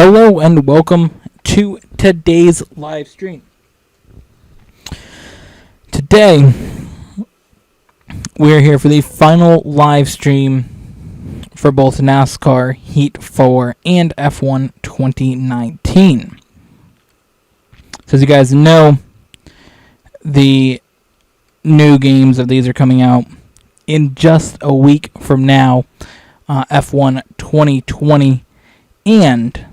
Hello and welcome to today's live stream. Today, we're here for the final live stream for both NASCAR Heat 4 and F1 2019. So as you guys know, the new games of these are coming out in just a week from now. F1 2020 and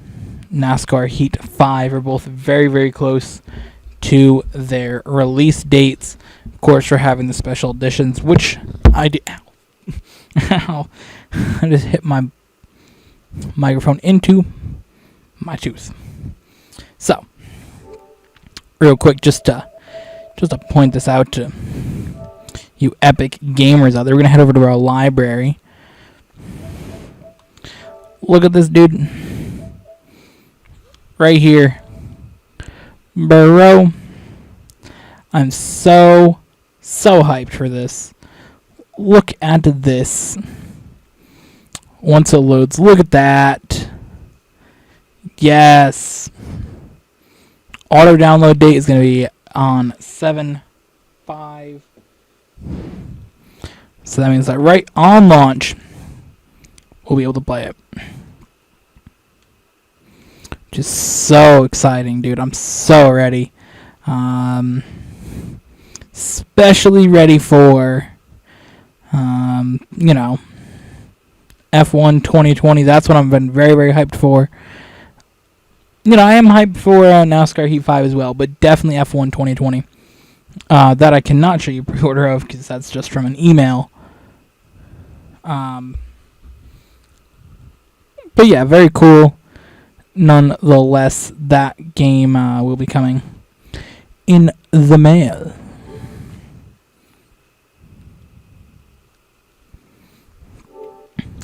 NASCAR Heat 5 are both very, very close to their release dates. Of course, we're having the special editions, which I did. Ow. I just hit my microphone into my tooth. So, real quick, just to point this out to you epic gamers out there, we're going to head over to our library. Look at this dude. Right here. Bro. I'm so hyped for this. Look at this. Once it loads, look at that. Yes. Auto download date is going to be on 7/5. So that means that right on launch, we'll be able to play it. Just so exciting, dude. I'm so ready. Especially ready for, F1 2020. That's what I've been very, very hyped for. I am hyped for NASCAR Heat 5 as well, but definitely F1 2020. That I cannot show you pre-order of because that's just from an email. But yeah, very cool. Nonetheless, that game will be coming in the mail.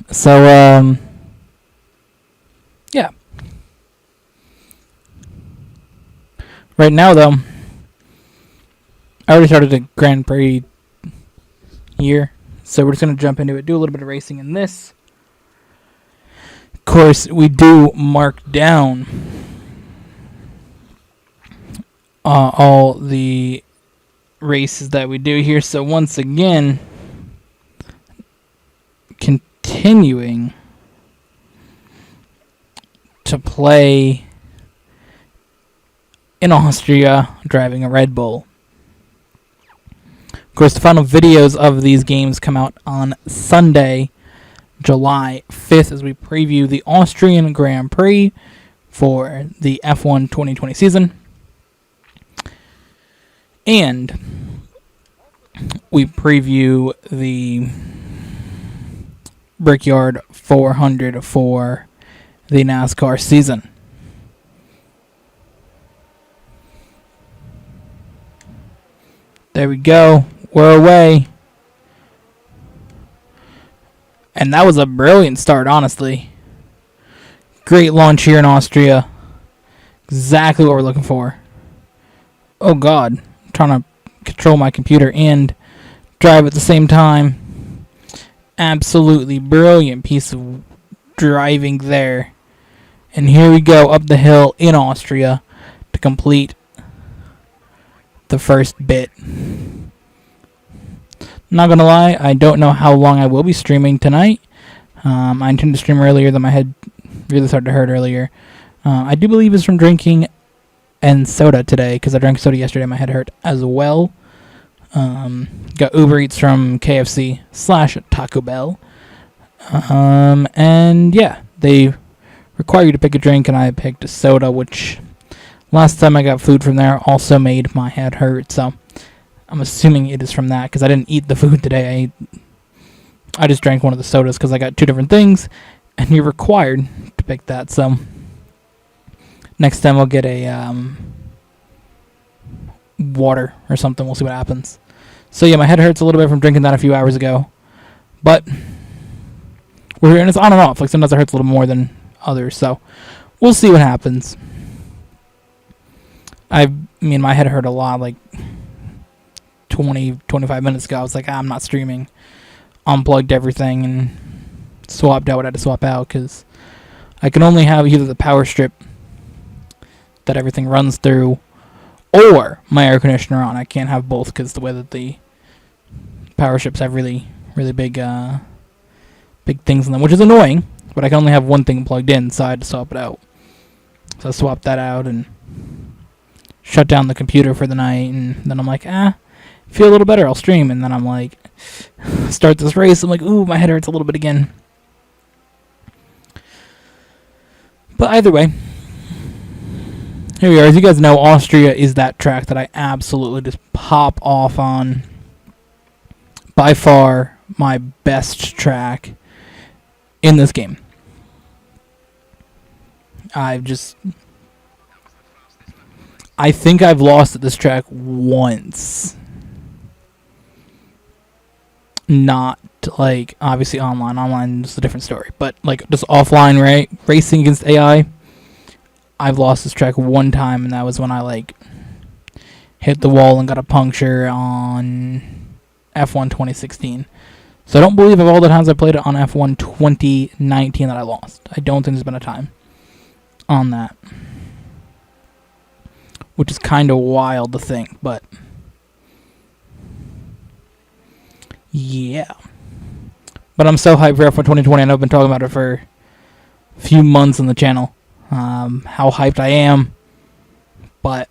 So, yeah. Right now, though, I already started a Grand Prix year, so we're just going to jump into it, do a little bit of racing in this. Of course, we do mark down all the races that we do here. So once again, continuing to play in Austria, driving a Red Bull. Of course, the final videos of these games come out on Sunday, July 5th, as we preview the Austrian Grand Prix for the F1 2020 season. And we preview the Brickyard 400 for the NASCAR season. There we go. We're away. And that was a brilliant start, honestly. Great launch here in Austria. Exactly what we're looking for. Oh, God. I'm trying to control my computer and drive at the same time. Absolutely brilliant piece of driving there. And here we go up the hill in Austria to complete the first bit. Not gonna lie, I don't know how long I will be streaming tonight. I intended to stream earlier, though my head really started to hurt earlier. I do believe it's from drinking and soda today, because I drank soda yesterday. My head hurt as well. Got Uber Eats from KFC/Taco Bell. And yeah, they require you to pick a drink, and I picked a soda, which last time I got food from there also made my head hurt. So I'm assuming it is from that, because I didn't eat the food today. I just drank one of the sodas because I got two different things, and you're required to pick that. So next time I'll get a water or something. We'll see what happens. So yeah, my head hurts a little bit from drinking that a few hours ago, but we're here, and it's on and off. Like, sometimes it hurts a little more than others, so we'll see what happens. My head hurt a lot, like 25 minutes ago. I was like, I'm not streaming. Unplugged everything and swapped out what I had to swap out, because I can only have either the power strip that everything runs through or my air conditioner on. I can't have both because the way that the power strips have really, really big things in them, which is annoying, but I can only have one thing plugged in, so I had to swap it out. So I swapped that out and shut down the computer for the night, and then I'm like, feel a little better, I'll stream. And then I'm like, start this race, I'm like, ooh, my head hurts a little bit again. But either way, here we are. As you guys know, Austria is that track that I absolutely just pop off on. By far my best track in this game. I think I've lost at this track once. Not like obviously online. Online is a different story, but like just offline racing against AI. I've lost this track one time, and that was when I like hit the wall and got a puncture on F1 2016. So I don't believe of all the times I played it on F1 2019 that I lost. I don't think there's been a time on that, which is kind of wild to think, but yeah. But I'm so hyped for F1 2020. I know I've been talking about it for a few months on the channel. How hyped I am, but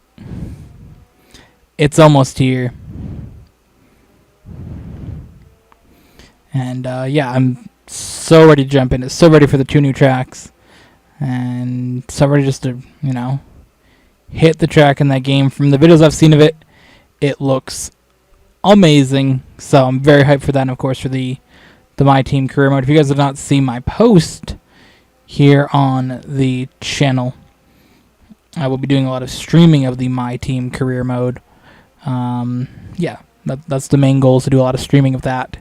it's almost here. And yeah, I'm so ready to jump in. So ready for the 2 new tracks, and so ready just to, hit the track in that game. From the videos I've seen of it, it looks amazing. So I'm very hyped for that, and of course for the My Team career mode. If you guys have not seen my post here on the channel, I will be doing a lot of streaming of the My Team career mode. Yeah, that's the main goal, is to do a lot of streaming of that.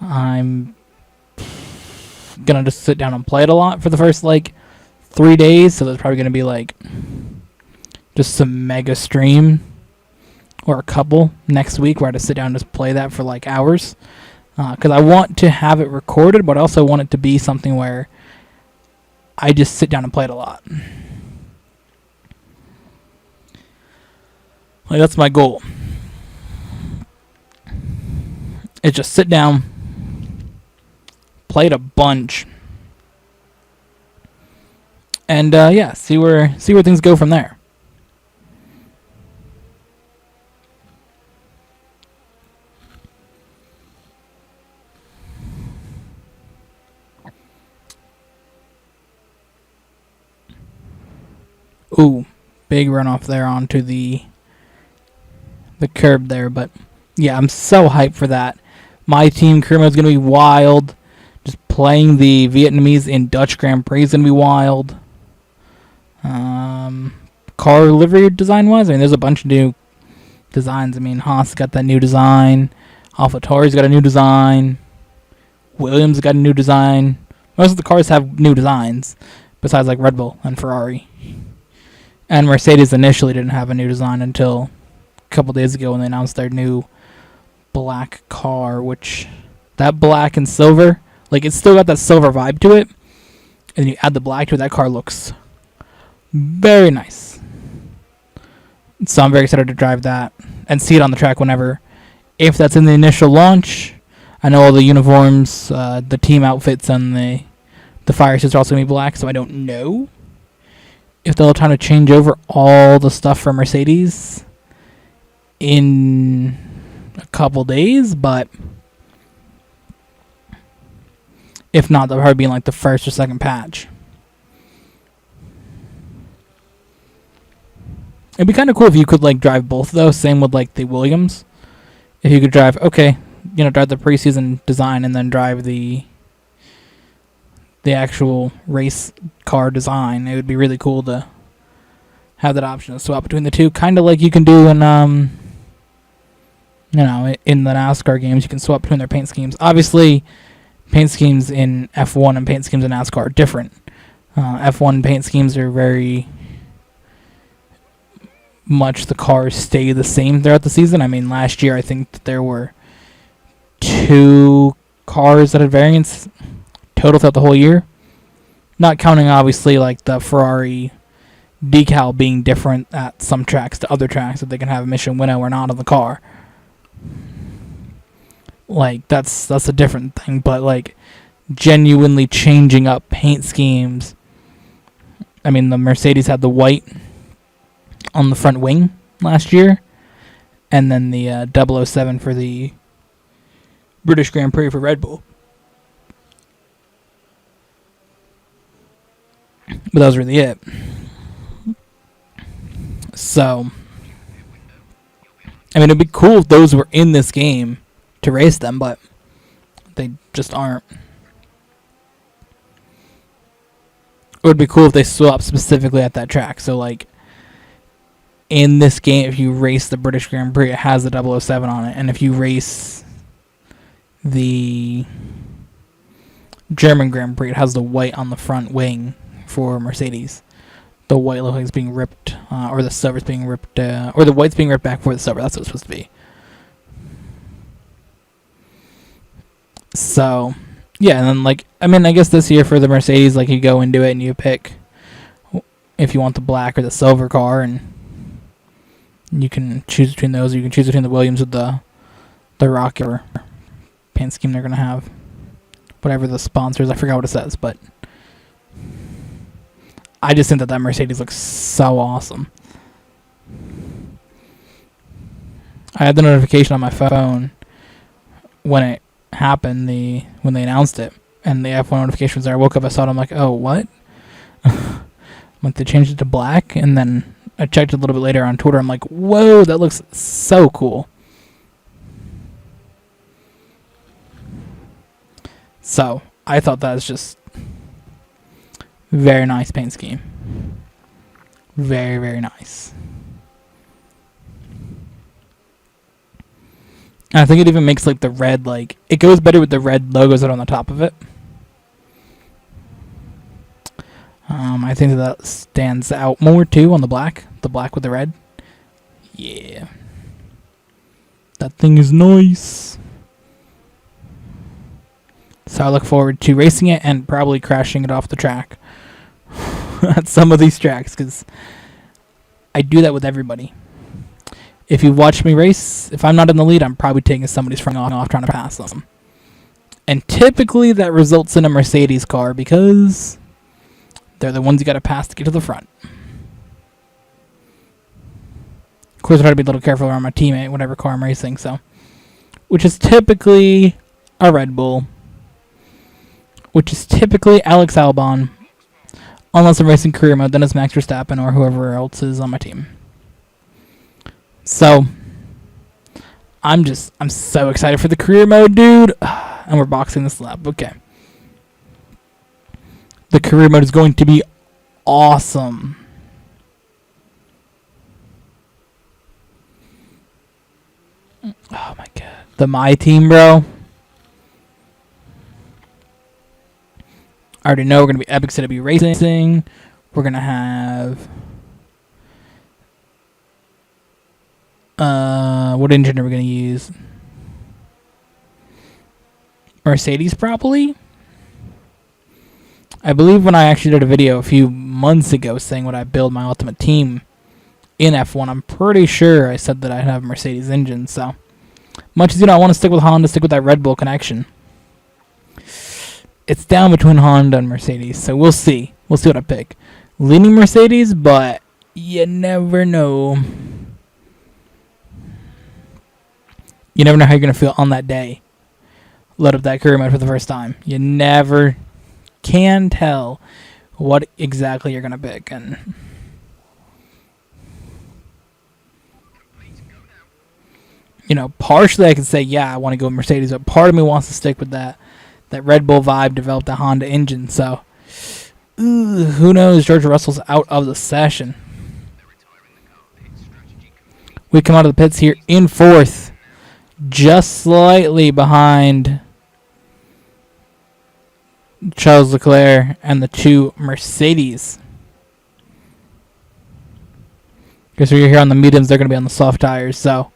I'm gonna just sit down and play it a lot for the first 3 days, so there's probably gonna be just some mega stream or a couple next week where I just sit down and just play that for hours, because I want to have it recorded, but I also want it to be something where I just sit down and play it a lot. That's my goal. Is just sit down, play it a bunch, and yeah, see where things go from there. Ooh, big runoff there onto the curb there, but yeah, I'm so hyped for that. My Team career mode is going to be wild. Just playing the Vietnamese in Dutch Grand Prix is going to be wild. Car livery design-wise, there's a bunch of new designs. Haas got that new design. AlphaTauri's got a new design. Williams got a new design. Most of the cars have new designs, besides Red Bull and Ferrari. And Mercedes initially didn't have a new design until a couple days ago when they announced their new black car, which that black and silver, it's still got that silver vibe to it, and you add the black to it, that car looks very nice. So I'm very excited to drive that and see it on the track if that's in the initial launch. I know all the uniforms, the team outfits, and the fire suits are also going to be black, so I don't know if they'll have time to change over all the stuff for Mercedes in a couple days, but if not, they'll probably be in the first or second patch. It'd be kind of cool if you could drive both, though. Same with the Williams. If you could drive, drive the preseason design and then drive the actual race car design. It would be really cool to have that option to swap between the two, kind of like you can do in in the NASCAR games. You can swap between their paint schemes. Obviously, paint schemes in F1 and paint schemes in NASCAR are different. F1 paint schemes are very much, the cars stay the same throughout the season. Last year I think that there were 2 cars that had variants total throughout the whole year. Not counting, obviously, like the Ferrari decal being different at some tracks to other tracks, that they can have emission window or not on the car. Like, that's a different thing. But, like, genuinely changing up paint schemes. I mean, the Mercedes had the white on the front wing last year, and then the 007 for the British Grand Prix for Red Bull. But that was really it. So, I mean, it'd be cool if those were in this game to race them, but they just aren't. It would be cool if they swapped specifically at that track. So, like, in this game, if you race the British Grand Prix, it has the 007 on it. And if you race the German Grand Prix, it has the white on the front wing for Mercedes. The white looks like it's being ripped, or the silver's being ripped, or the white's being ripped back for the silver. That's what it's supposed to be. So, yeah, and then, like, I mean, I guess this year for the Mercedes, like, you go into it and you pick if you want the black or the silver car, and you can choose between those. Or you can choose between the Williams with the Rocket or paint scheme they're going to have. Whatever the sponsors, I forgot what it says, but I just think that Mercedes looks so awesome. I had the notification on my phone when it happened, when they announced it, and the F1 notification was there. I woke up, I saw it, I'm like, oh, what? When they changed it to black, and then I checked it a little bit later on Twitter, I'm like, whoa, that looks so cool. So, I thought that was just very nice paint scheme. Very, very nice. And I think it even makes, like, the red, like, it goes better with the red logos that are on the top of it. I think that stands out more, too, on the black. The black with the red. Yeah. That thing is nice. So I look forward to racing it and probably crashing it off the track at some of these tracks, because I do that with everybody. If you watch me race, if I'm not in the lead, I'm probably taking somebody's front off trying to pass them. And typically that results in a Mercedes car, because they're the ones you got to pass to get to the front. Of course, I try to be a little careful around my teammate, whatever car I'm racing, so. Which is typically a Red Bull. Which is typically Alex Albon. Unless I'm racing career mode, then it's Max Verstappen or whoever else is on my team. So, I'm so excited for the career mode, dude. And we're boxing this lap. Okay. The career mode is going to be awesome. Oh my god. The My Team, bro. I already know we're going to be Epic City be racing. We're going to have... what engine are we going to use? Mercedes, probably? I believe when I actually did a video a few months ago saying what I build my ultimate team in F1, I'm pretty sure I said that I'd have a Mercedes engine, so... Much as I want to stick with Honda, stick with that Red Bull connection. It's down between Honda and Mercedes, so we'll see. We'll see what I pick. Leaning Mercedes, but you never know. You never know how you're going to feel on that day. Load up that career mode for the first time. You never can tell what exactly you're going to pick. And you know, partially I can say, yeah, I want to go with Mercedes, but part of me wants to stick with that Red Bull vibe, develop the Honda engine. So, who knows? George Russell's out of the session. We come out of the pits here in fourth, just slightly behind Charles Leclerc and the two Mercedes. Because we're here on the mediums, they're going to be on the soft tires. So,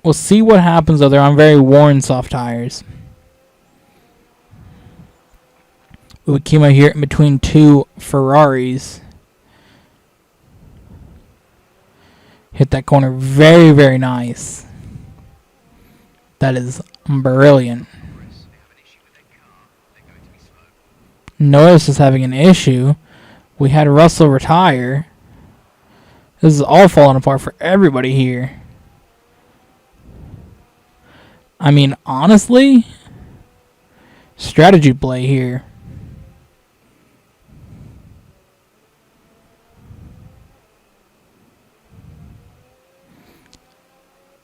we'll see what happens, though. They're on very worn soft tires. We came out here in between two Ferraris. Hit that corner very, very nice. That is brilliant. Norris is having an issue. We had Russell retire. This is all falling apart for everybody here. I mean, honestly, strategy play here.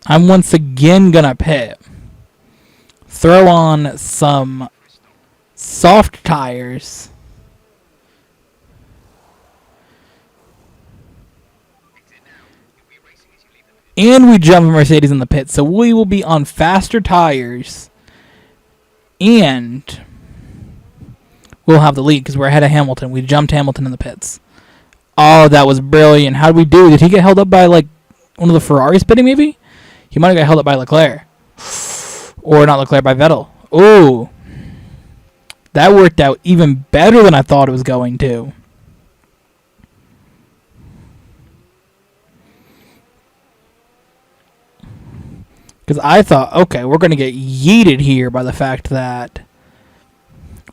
I'm once again gonna pit. Throw on some soft tires. And we jump Mercedes in the pit, so we will be on faster tires. And we'll have the lead because we're ahead of Hamilton. We jumped Hamilton in the pits. Oh, that was brilliant. How did we do? Did he get held up by, like, one of the Ferraris pitting, maybe? He might have got held up by Leclerc. Or not Leclerc, by Vettel. Ooh. That worked out even better than I thought it was going to. Because I thought, okay, we're going to get yeeted here by the fact that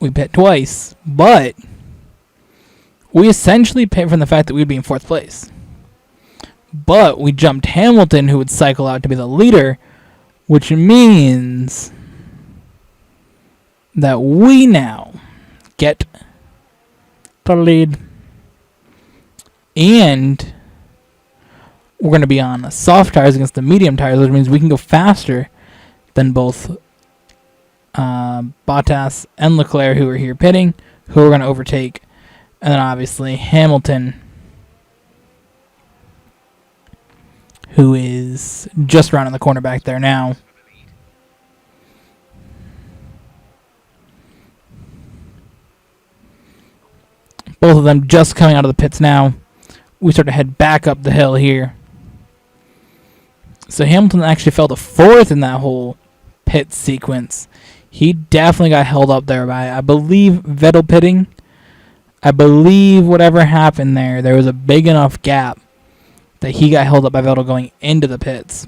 we pit twice. But we essentially pit from the fact that we'd be in fourth place. But we jumped Hamilton, who would cycle out to be the leader, which means that we now get the lead. And we're going to be on soft tires against the medium tires, which means we can go faster than both Bottas and Leclerc, who are here pitting, who we're going to overtake. And then obviously Hamilton, who is just rounding the corner back there now. Both of them just coming out of the pits now. We start to head back up the hill here. So Hamilton actually fell to fourth in that whole pit sequence. He definitely got held up there by, I believe, Vettel pitting. I believe whatever happened there was a big enough gap that he got held up by Vettel going into the pits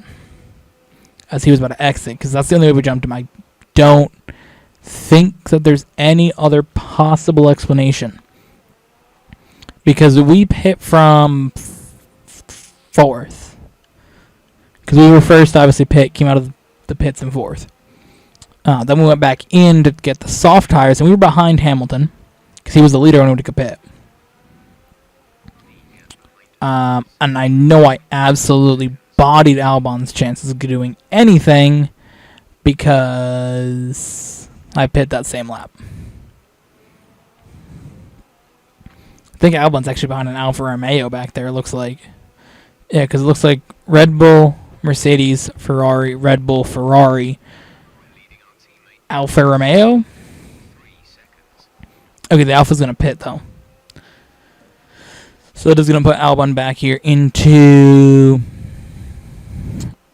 as he was about to exit, because that's the only way we jumped him. I don't think that there's any other possible explanation, because we pit from fourth, because we were first, obviously came out of the pits in fourth. Then we went back in to get the soft tires, and we were behind Hamilton because he was the leader when we could pit. And I know I absolutely bodied Albon's chances of doing anything because I pit that same lap. I think Albon's actually behind an Alfa Romeo back there, it looks like. Yeah, because it looks like Red Bull, Mercedes, Ferrari, Red Bull, Ferrari, Alfa Romeo. Okay, the Alfa's going to pit, though. So that is going to put Albon back here into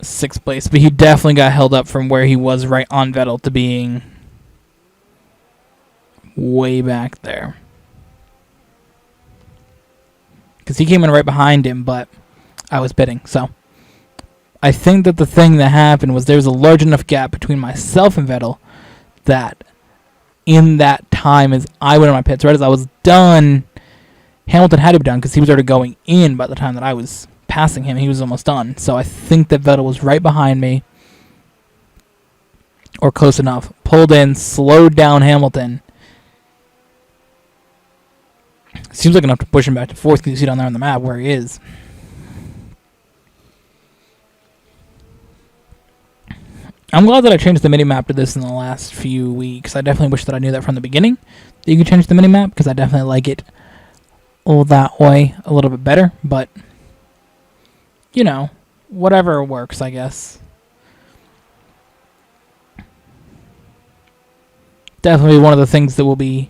sixth place. But he definitely got held up from where he was right on Vettel to being way back there. Because he came in right behind him, but I was pitting. So I think that the thing that happened was there was a large enough gap between myself and Vettel that in that time as I went on my pits, right as I was done, Hamilton had to be done because he was already going in by the time that I was passing him. He was almost done. So I think that Vettel was right behind me or close enough. Pulled in, slowed down Hamilton. Seems like enough to push him back to fourth because you see down there on the map where he is. I'm glad that I changed the mini-map to this in the last few weeks. I definitely wish that I knew that from the beginning, that you could change the mini-map, because I definitely like it all that way a little bit better. But, you know, whatever works, I guess. Definitely one of the things that we'll be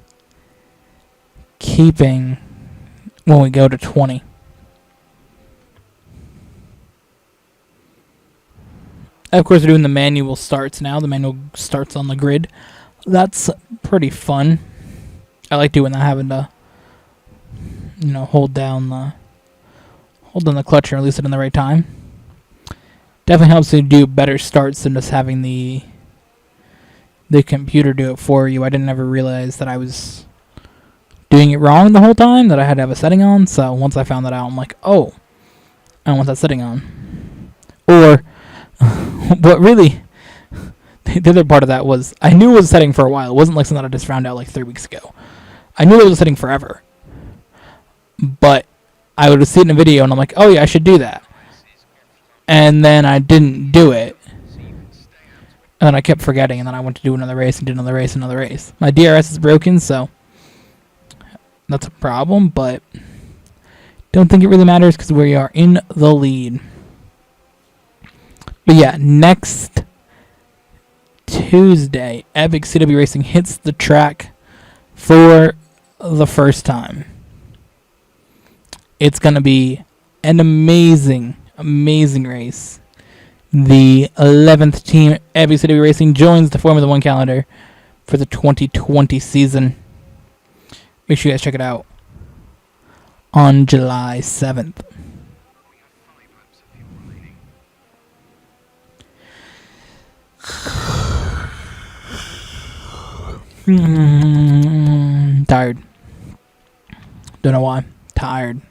keeping when we go to 20. Of course, we're doing the manual starts now. The manual starts on the grid. That's pretty fun. I like doing that, having to, hold down the clutch and release it in the right time. Definitely helps you do better starts than just having the computer do it for you. I didn't ever realize that I was doing it wrong the whole time, that I had to have a setting on. So once I found that out, I'm like, oh, I don't want that setting on. Or what really, the other part of that was, I knew it was a setting for a while. It wasn't like something that I just found out like 3 weeks ago. I knew it was a setting forever. But I would see it in a video and I'm like, oh yeah, I should do that. And then I didn't do it. And then I kept forgetting, and then I went to do another race and did another race, another race. My DRS is broken, so that's a problem, but don't think it really matters because we are in the lead. But yeah, next Tuesday, Epic CW Racing hits the track for the first time. It's going to be an amazing race. The 11th team, Epic CW Racing, joins the Formula 1 calendar for the 2020 season. Make sure you guys check it out on July 7th. Tired. Don't know why. Tired,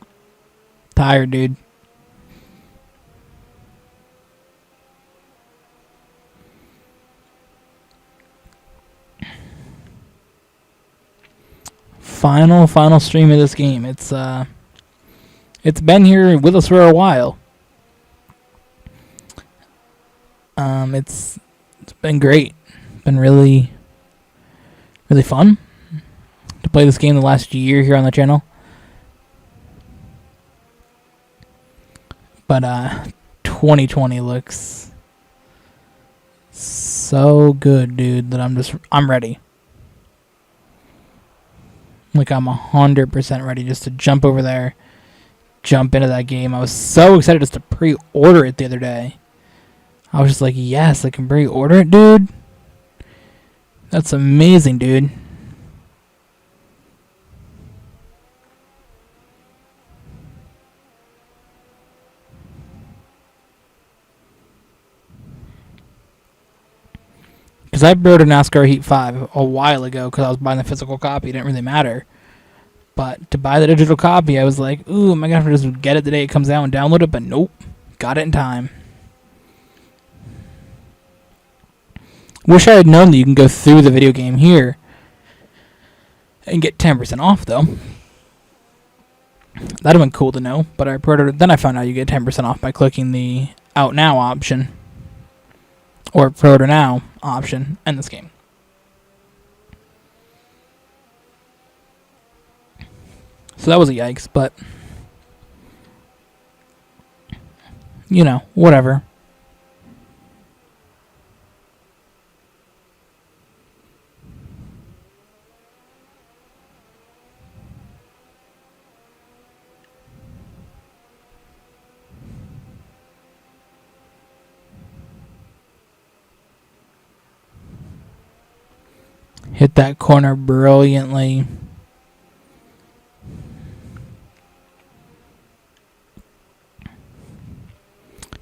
dude. Final stream of this game. It's been here with us for a while. It's been great. Been really fun to play this game the last year here on the channel. But 2020 looks so good, dude, that I'm ready. Like, I'm 100% ready just to jump over there, jump into that game. I was so excited just to pre-order it the other day. I was just like, yes, I can pre-order it, dude. That's amazing, dude. Because I pre-ordered NASCAR Heat 5 a while ago because I was buying the physical copy. It didn't really matter. But to buy the digital copy, I was like, ooh, am I going to just get it the day it comes out and download it? But nope. Got it in time. Wish I had known that you can go through the video game here and get 10% off, though. That'd have been cool to know. But I pre-ordered it. Then I found out you get 10% off by clicking the Out Now option. Or pre-order now option in this game. So that was a yikes, but whatever. Hit that corner brilliantly. I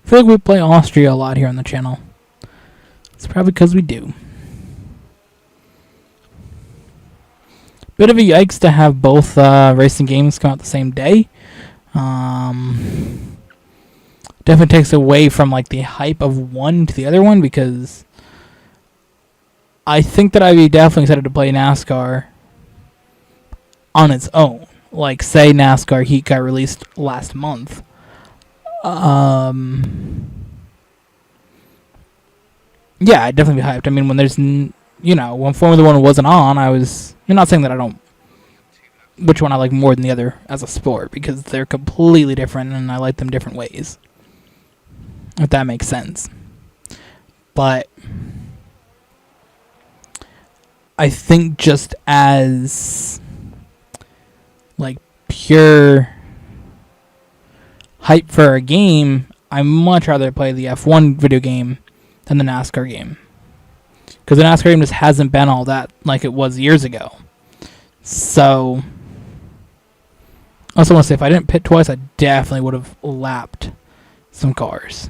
feel like we play Austria a lot here on the channel. It's probably because we do. Bit of a yikes to have both racing games come out the same day. Definitely takes away from like the hype of one to the other one, because I think that I'd be definitely excited to play NASCAR on its own. Like, say NASCAR Heat got released last month. Yeah, I'd definitely be hyped. I mean, when there's, when Formula 1 wasn't on, you're not saying that I don't, which one I like more than the other as a sport, because they're completely different and I like them different ways. If that makes sense. But I think just as like pure hype for a game, I'd much rather play the F1 video game than the NASCAR game. Because the NASCAR game just hasn't been all that like it was years ago. So, I also want to say if I didn't pit twice, I definitely would have lapped some cars.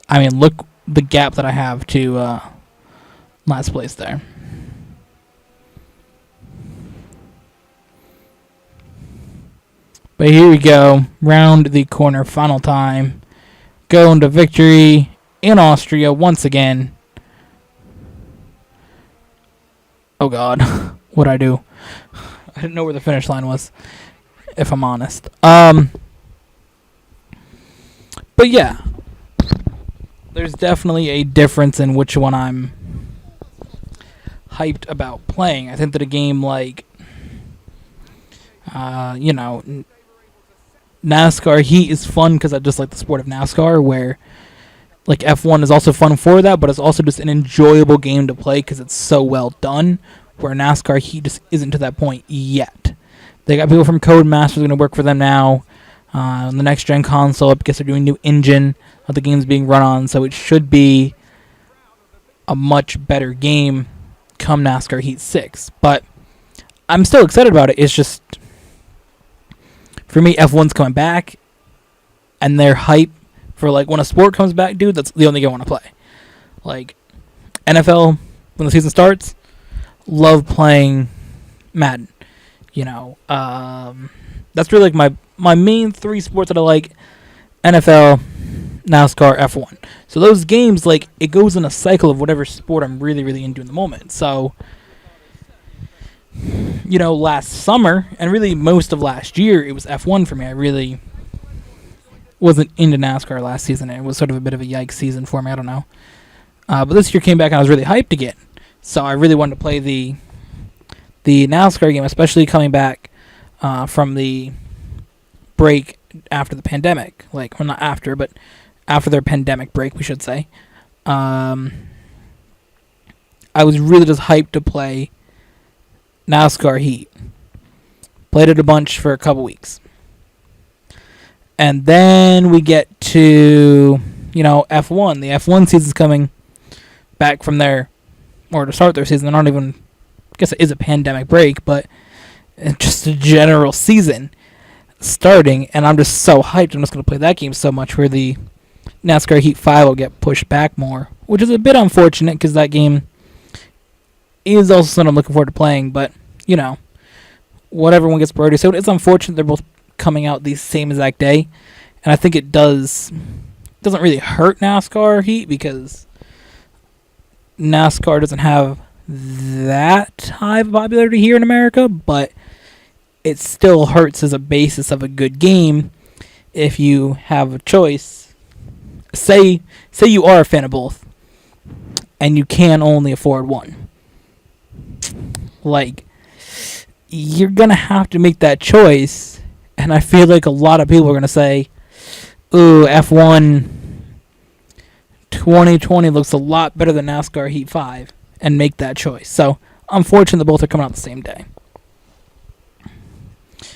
I mean, look the gap that I have to last place there. But here we go, round the corner, final time. Going to victory in Austria once again. Oh God, what'd I do? I didn't know where the finish line was, if I'm honest. But yeah, there's definitely a difference in which one I'm hyped about playing. I think that a game like, NASCAR Heat is fun because I just like the sport of NASCAR, where like F1 is also fun for that, but it's also just an enjoyable game to play because it's so well done, where NASCAR Heat just isn't to that point yet. They got people from Codemasters going to work for them now on the next gen console because they're doing a new engine of the game's being run on, so it should be a much better game come NASCAR Heat 6. But I'm still excited about it. It's just, for me, F1's coming back, and they're hype for, like, when a sport comes back, dude, that's the only game I want to play. Like, NFL, when the season starts, love playing Madden. That's really, like, my main three sports that I like: NFL, NASCAR, F1. So those games, like, it goes in a cycle of whatever sport I'm really, really into in the moment. So, last summer, and really most of last year, it was F1 for me. I really wasn't into NASCAR last season. It was sort of a bit of a yikes season for me. I don't know. But this year came back and I was really hyped again. So I really wanted to play the NASCAR game, especially coming back from the break after the pandemic. Like, well, not after, but after their pandemic break, we should say. I was really just hyped to play NASCAR Heat. Played it a bunch for a couple weeks. And then we get to, F1. The F1 season's coming back from or to start their season. They're not even, I guess it is a pandemic break, but just a general season starting. And I'm just so hyped. I'm just going to play that game so much, where the NASCAR Heat 5 will get pushed back more, which is a bit unfortunate because that game is also something I'm looking forward to playing. But, whatever one gets priority. So it's unfortunate they're both coming out the same exact day, and I think it doesn't really hurt NASCAR Heat because NASCAR doesn't have that high of popularity here in America, but it still hurts as a basis of a good game if you have a choice. Say you are a fan of both and you can only afford one. Like, you're gonna have to make that choice. And I feel like a lot of people are going to say, ooh, F1 2020 looks a lot better than NASCAR Heat 5, and make that choice. So, unfortunately, both are coming out the same day.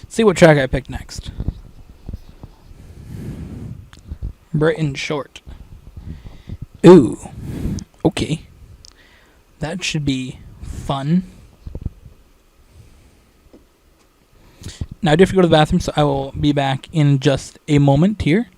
See what track I pick next. Britain Short. Ooh, okay. That should be fun. Now, I do have to go to the bathroom, so I will be back in just a moment here.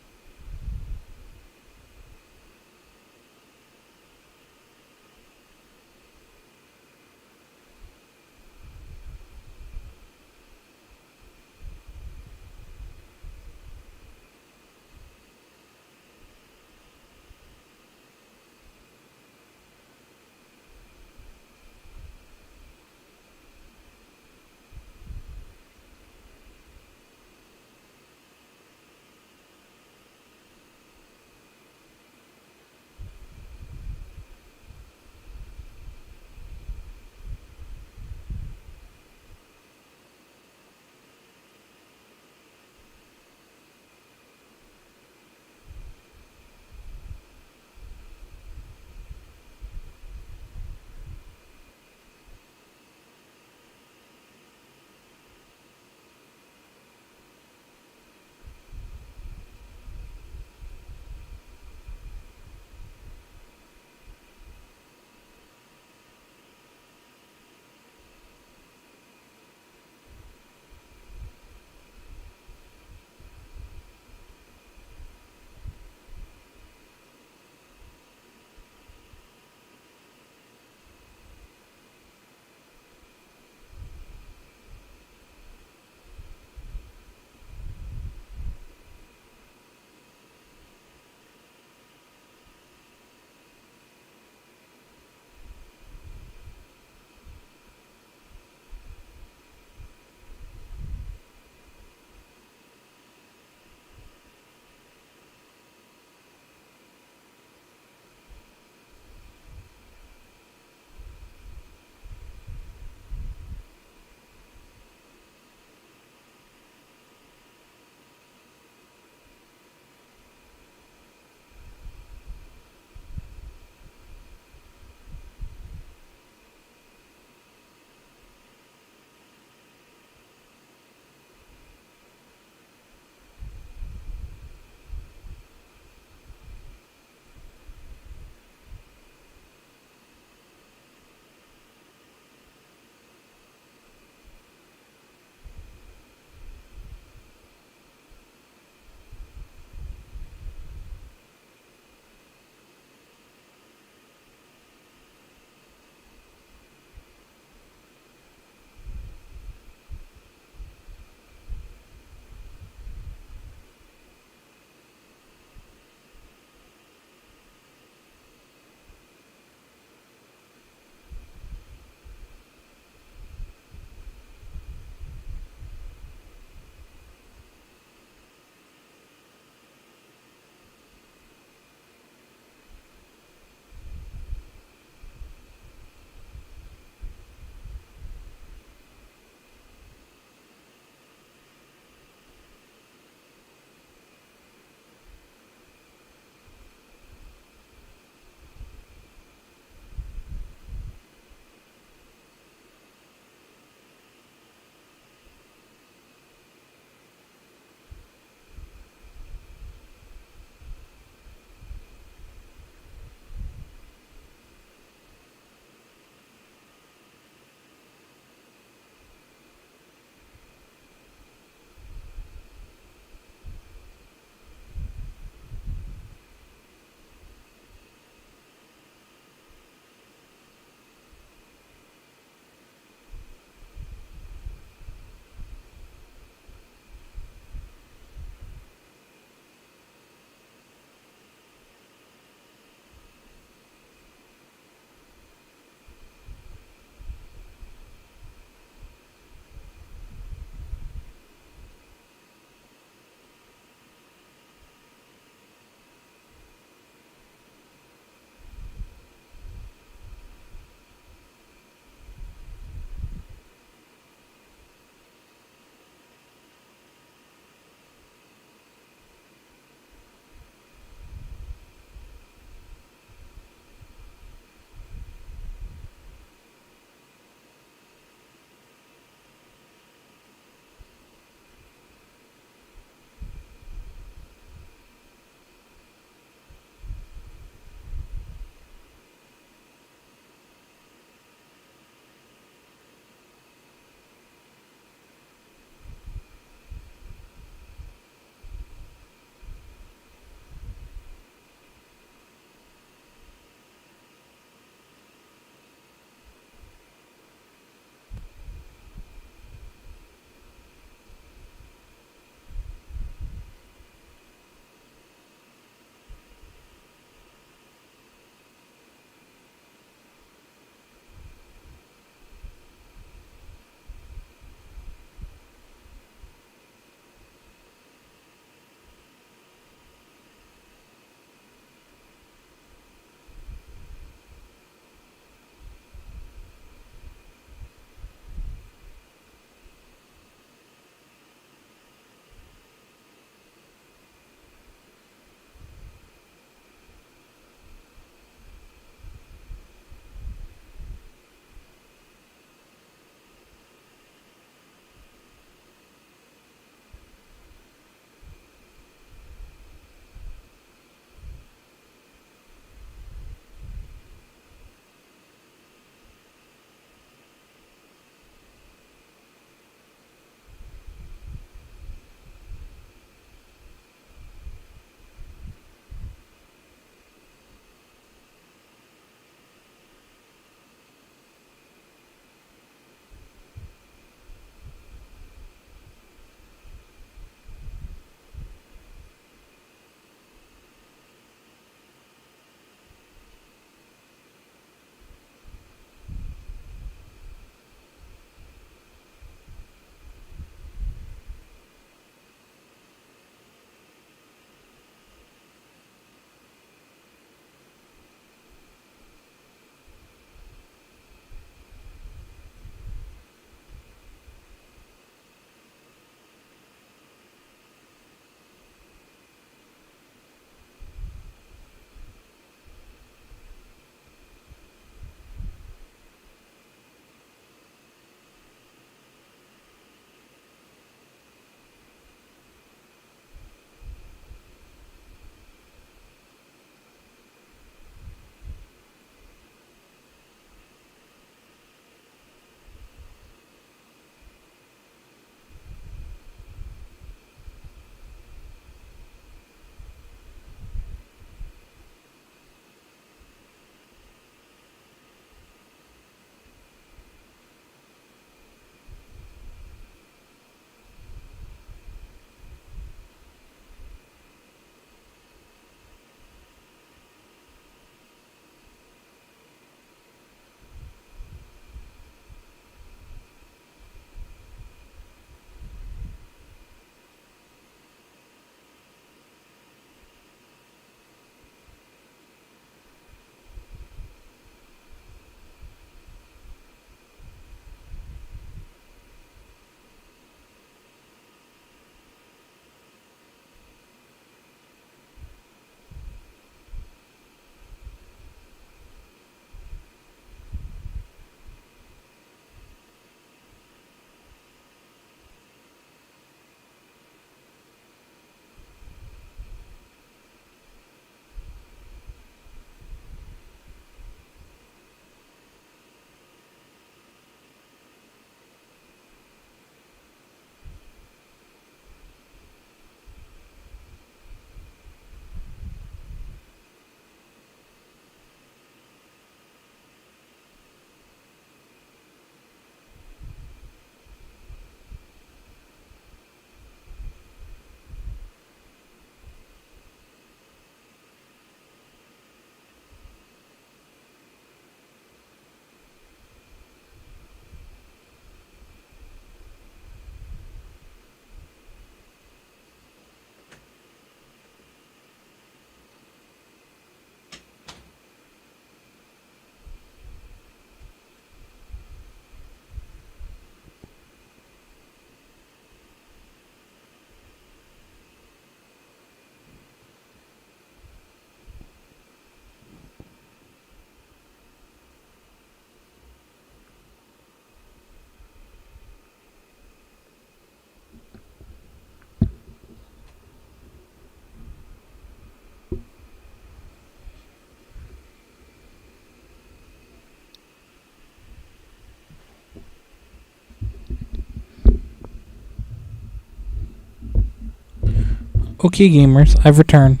Okay, gamers, I've returned.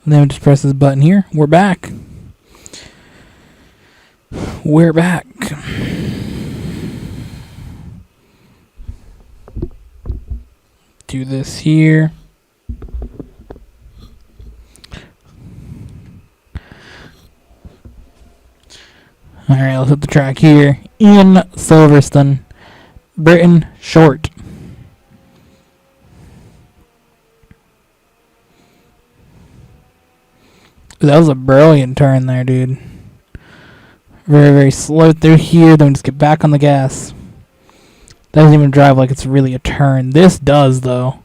Then we just press this button here. We're back. We're back. Do this here. Alright, let's hit the track here. In Silverstone, Britain Short. That was a brilliant turn there, dude. Very, very slow through here, then just get back on the gas. Doesn't even drive like it's really a turn. This does, though.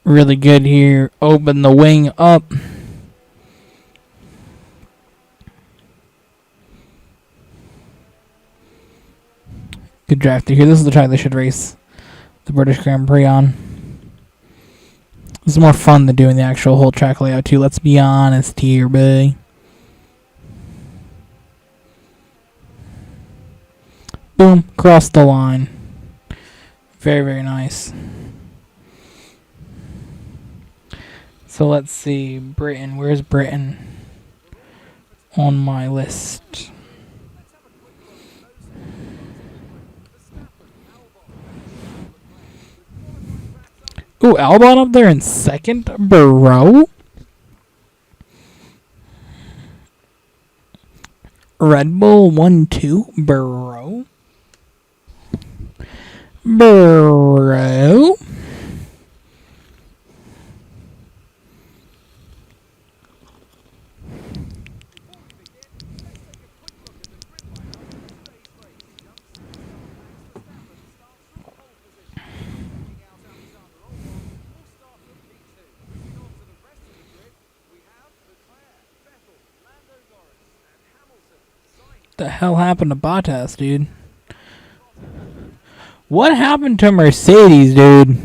Really good here. Open the wing up. Good drive through here. This is the track they should race the British Grand Prix on. This is more fun than doing the actual whole track layout too. Let's be honest here, baby. Boom, cross the line. Very, very nice. So let's see, Britain. Where's Britain on my list? Ooh, Albon up there in second, bro. Red Bull 1-2, bro. Bro. The hell happened to Bottas, dude? What happened to Mercedes, dude?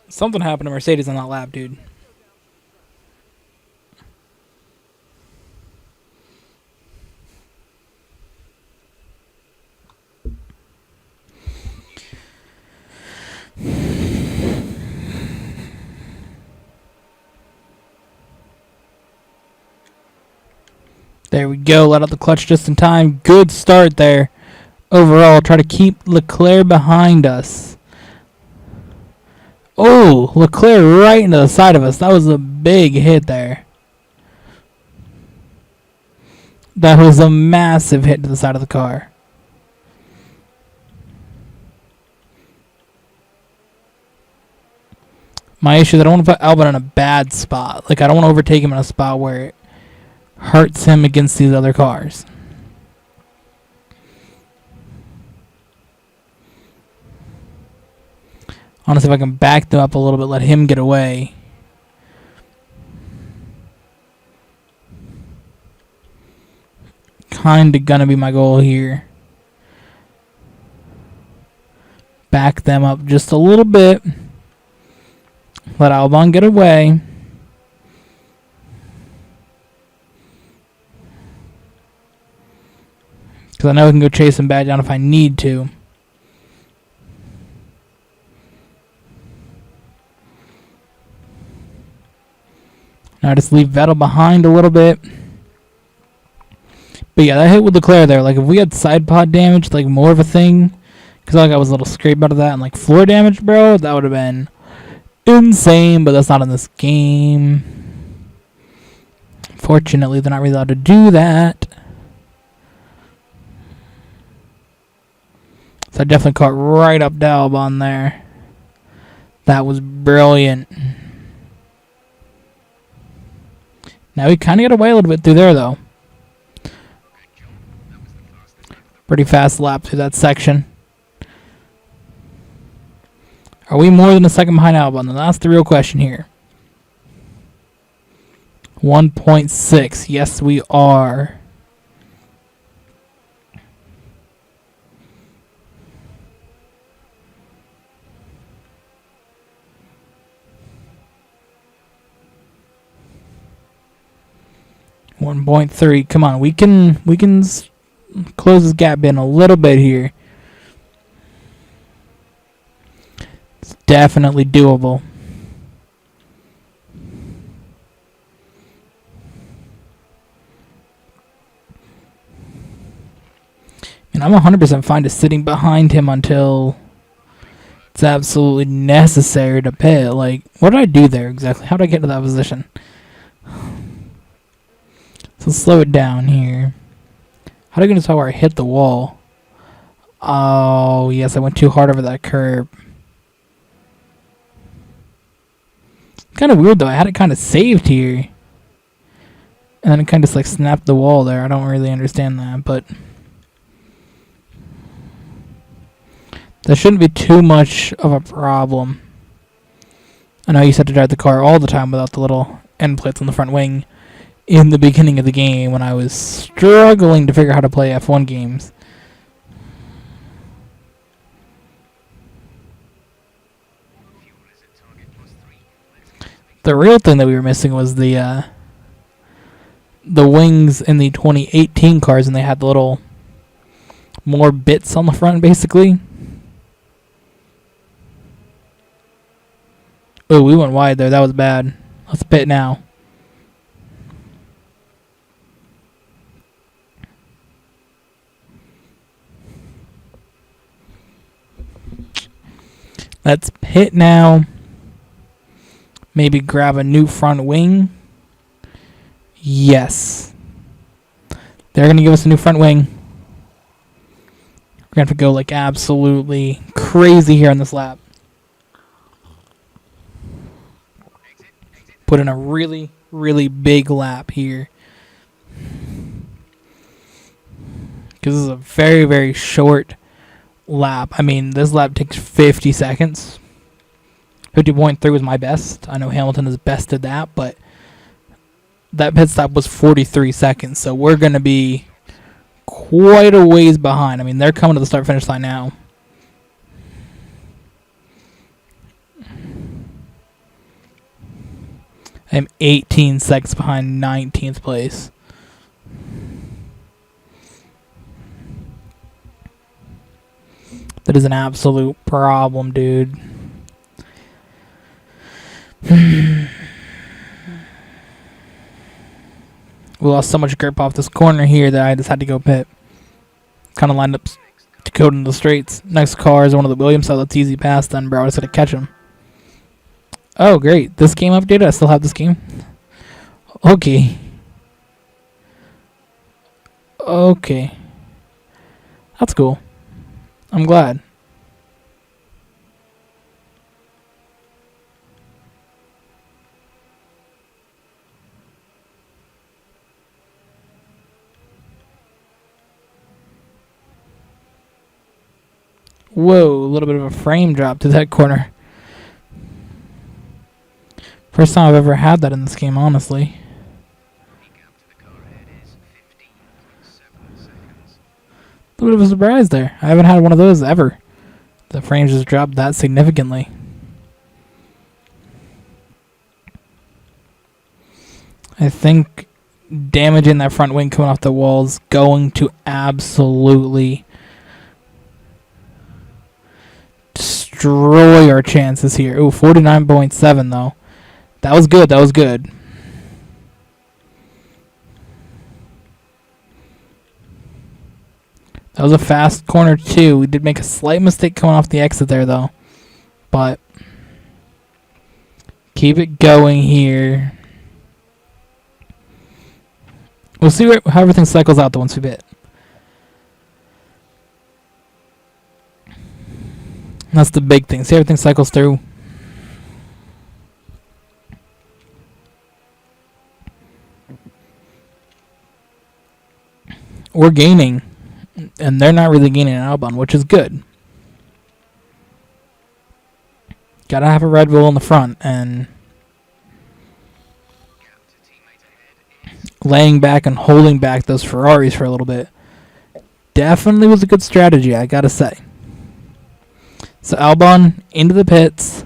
Something happened to Mercedes on that lap, dude. There we go. Let out the clutch just in time. Good start there. Overall, try to keep Leclerc behind us. Oh, Leclerc right into the side of us. That was a big hit there. That was a massive hit to the side of the car. My issue is I don't want to put Albon in a bad spot. Like, I don't want to overtake him in a spot where it hurts him against these other cars. Honestly, if I can back them up a little bit, let him get away. Kinda gonna be my goal here. Back them up just a little bit. Let Albon get away. Because I know I can go chase him back down if I need to. Now I just leave Vettel behind a little bit. But yeah, that hit with Leclerc there. Like, if we had side pod damage, like, more of a thing. Because like I was a little scraped out of that. And like floor damage, bro, that would have been insane. But that's not in this game. Fortunately, they're not really allowed to do that. So I definitely caught right up to Albon there. That was brilliant. Now we kind of got away a little bit through there, though. Pretty fast lap through that section. Are we more than a second behind Albon? That's the real question here. 1.6. Yes, we are. 1.3. Come on, we can close this gap in a little bit here. It's definitely doable. And I'm 100% fine just sitting behind him until it's absolutely necessary to pit. Like, what did I do there exactly? How did I get to that position? So slow it down here. How did I get to where I hit the wall? Oh, yes, I went too hard over that curb. Kind of weird, though. I had it kind of saved here. And then it kind of just, like, snapped the wall there. I don't really understand that, but that shouldn't be too much of a problem. I know you used to have to drive the car all the time without the little end plates on the front wing in the beginning of the game when I was struggling to figure out how to play F1 games. The real thing that we were missing was the wings in the 2018 cars, and they had the little more bits on the front, basically. Oh, we went wide there. That was bad. Let's pit now. Let's pit now. Maybe grab a new front wing. Yes. They're going to give us a new front wing. We're going to have to go like absolutely crazy here on this lap. Put in a really, really big lap here. Because this is a very, very short lap. I mean, this lap takes 50 seconds. 50.3 was my best. I know Hamilton has bested that, but that pit stop was 43 seconds. So we're going to be quite a ways behind. I mean, they're coming to the start-finish line now. I'm 18 seconds behind 19th place. That is an absolute problem, dude. We lost so much grip off this corner here that I just had to go pit. Kind of lined up to go into the straights. Next car is one of the Williams, so that's easy pass then, bro. I just got to catch him. Oh, great. This game updated? I still have this game? Okay. Okay. That's cool. I'm glad. Whoa, a little bit of a frame drop to that corner. First time I've ever had that in this game, honestly. A little bit of a surprise there. I haven't had one of those ever. The frames just dropped that significantly. I think damaging that front wing coming off the wall is going to absolutely destroy our chances here. Ooh, 49.7 though. That was good. That was good. That was a fast corner too. We did make a slight mistake coming off the exit there though. But keep it going here. We'll see how everything cycles out though once we bit. That's the big thing. See, everything cycles through. We're gaining, and they're not really gaining an Albon, which is good. Gotta have a Red Bull in the front, and laying back and holding back those Ferraris for a little bit definitely was a good strategy, I gotta say. So Albon into the pits,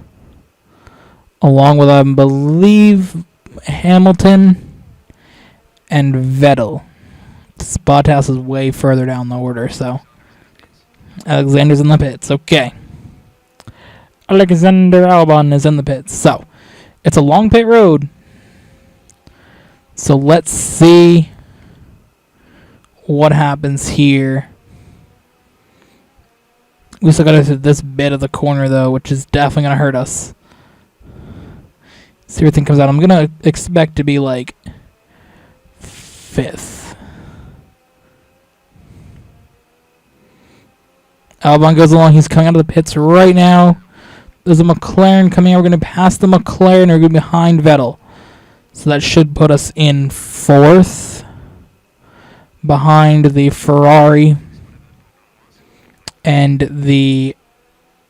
along with, I believe, Hamilton and Vettel. Bottas is way further down the order, so Alexander's in the pits. Okay. Alexander Albon is in the pits. So, it's a long pit road. So, let's see what happens here. We still got to hit this bit of the corner, though, which is definitely going to hurt us. See if everything comes out. I'm going to expect to be like 5th. Albon goes along. He's coming out of the pits right now. There's a McLaren coming out. We're going to pass the McLaren. We're going to be behind Vettel. So that should put us in 4th. Behind the Ferrari. And the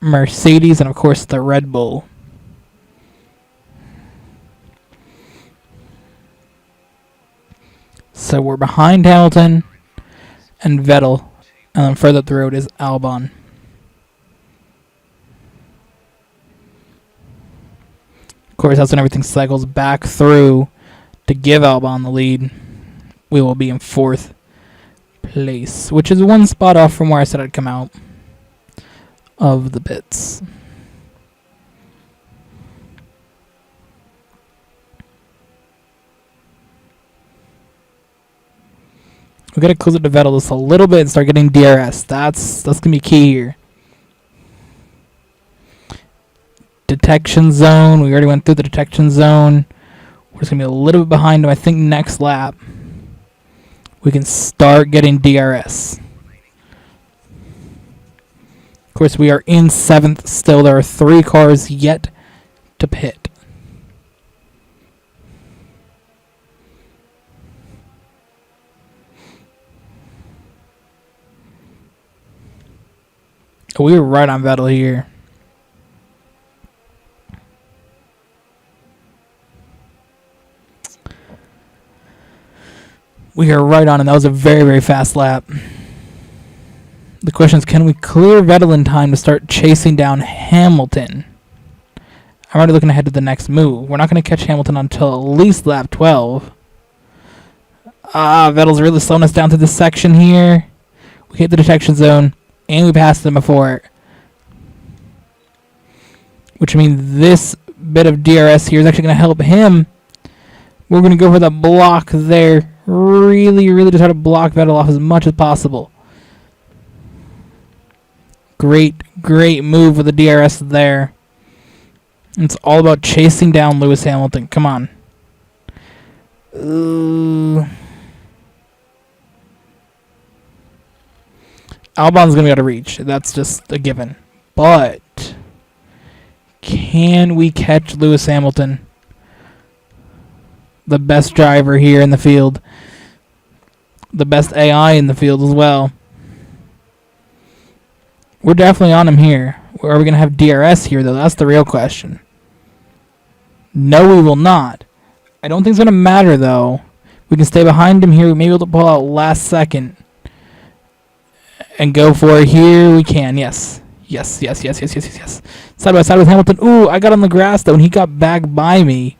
Mercedes. And, of course, the Red Bull. So we're behind Hamilton and Vettel. And then further up the road is Albon. Of course, that's when everything cycles back through to give Albon the lead. We will be in 4th place, which is 1 spot off from where I said I'd come out of the pits. We gotta close it to Vettel just a little bit and start getting DRS. That's gonna be key here. Detection zone. We already went through the detection zone. We're just gonna be a little bit behind him. I think next lap we can start getting DRS. Of course, we are in 7th still. There are 3 cars yet to pit. We were right on Vettel here. We are right on, and that was a very, very fast lap. The question is, can we clear Vettel in time to start chasing down Hamilton? I'm already looking ahead to the next move. We're not going to catch Hamilton until at least lap 12. Vettel's really slowing us down through this section here. We hit the detection zone. And we passed them before. Which means this bit of DRS here is actually going to help him. We're going to go for the block there. Really, really to try to block Vettel off as much as possible. Great, great move with the DRS there. It's all about chasing down Lewis Hamilton. Come on. Albon's going to be out of reach. That's just a given. But can we catch Lewis Hamilton? The best driver here in the field. The best AI in the field as well. We're definitely on him here. Are we going to have DRS here, though? That's the real question. No, we will not. I don't think it's going to matter, though. We can stay behind him here. We may be able to pull out last second. And go for it here. We can, yes. Yes. Side by side with Hamilton. Ooh, I got on the grass, though, and he got back by me.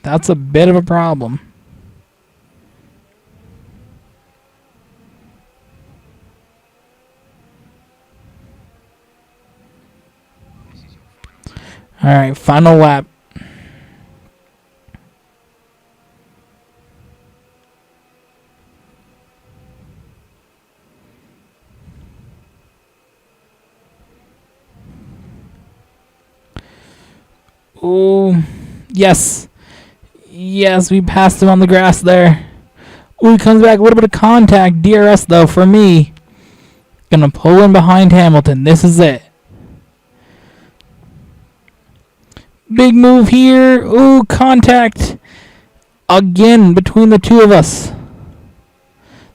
That's a bit of a problem. All right, final lap. Ooh, yes. Yes, we passed him on the grass there. Ooh, he comes back. A little bit of contact. DRS, though, for me. Gonna pull in behind Hamilton. This is it. Big move here. Ooh, contact. Again, between the two of us.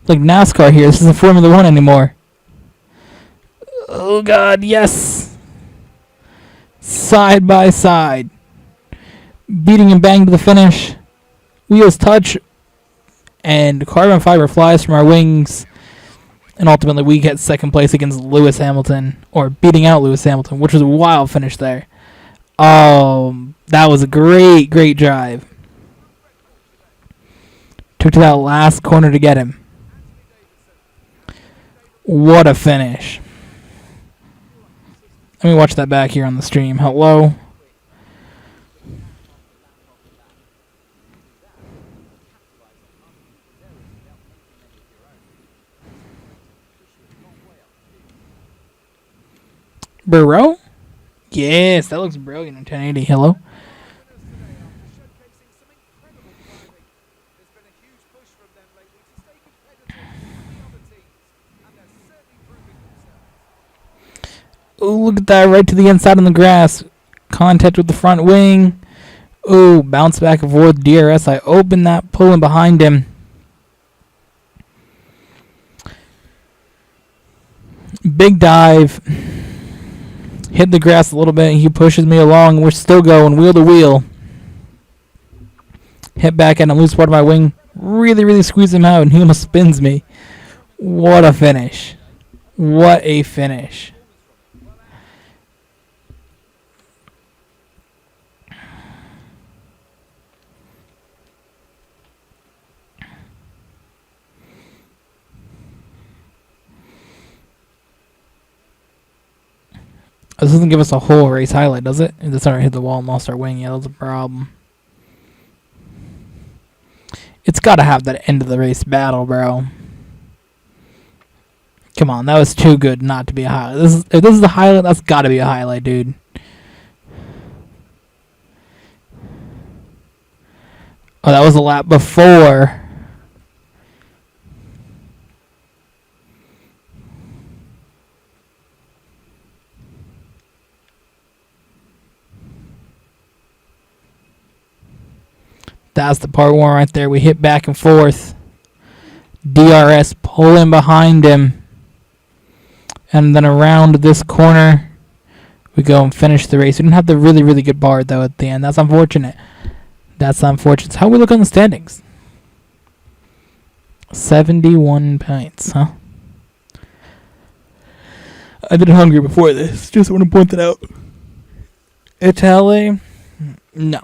It's like NASCAR here. This isn't Formula 1 anymore. Oh, God, yes. Side by side. Beating him bang to the finish. Wheels touch. And carbon fiber flies from our wings. And ultimately we get second place against Lewis Hamilton. Or beating out Lewis Hamilton, which was a wild finish there. That was a great, great drive. Took to that last corner to get him. What a finish. Let me watch that back here on the stream. Hello. Burrow? Yes, that looks brilliant in 1080. Hello. Oh, look at that, right to the inside on the grass. Contact with the front wing. Oh, bounce back and forth. DRS. I opened that, pulling behind him. Big dive. Hit the grass a little bit. He pushes me along. We're still going wheel to wheel. Hit back at him, loose part of my wing. Really squeeze him out, and he almost spins me. What a finish. What a finish. This doesn't give us a whole race highlight, does it? If this already hit the wall and lost our wing, yeah, that's a problem. It's got to have that end of the race battle, bro. Come on, that was too good not to be a highlight. If this is a highlight, that's got to be a highlight, dude. Oh, that was a lap before. That's the part one right there. We hit back and forth. DRS pulling behind him. And then around this corner, we go and finish the race. We didn't have the really good bar, though, at the end. That's unfortunate. That's unfortunate. How we look on the standings? 71 points, huh? I've been hungry before this. Just want to point that out. Italy? No.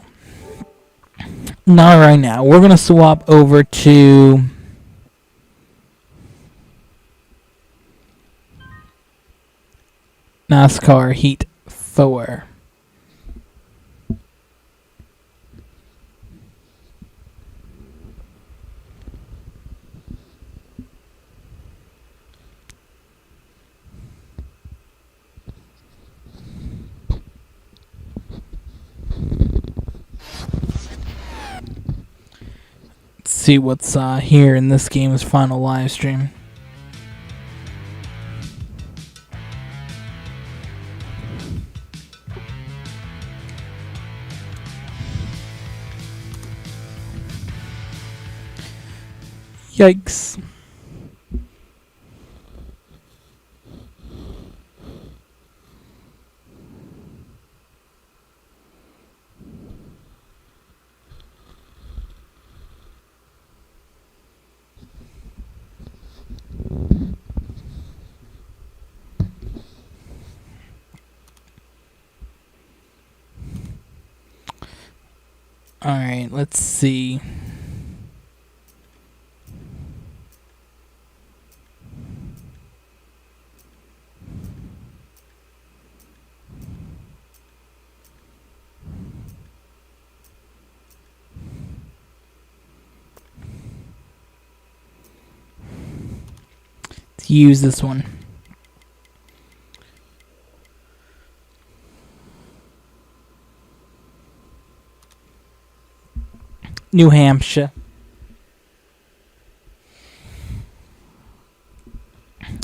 Not right now. We're going to swap over to NASCAR Heat 4. See what's here in this game's final live stream. Yikes. Alright, let's see. Let's use this one. New Hampshire.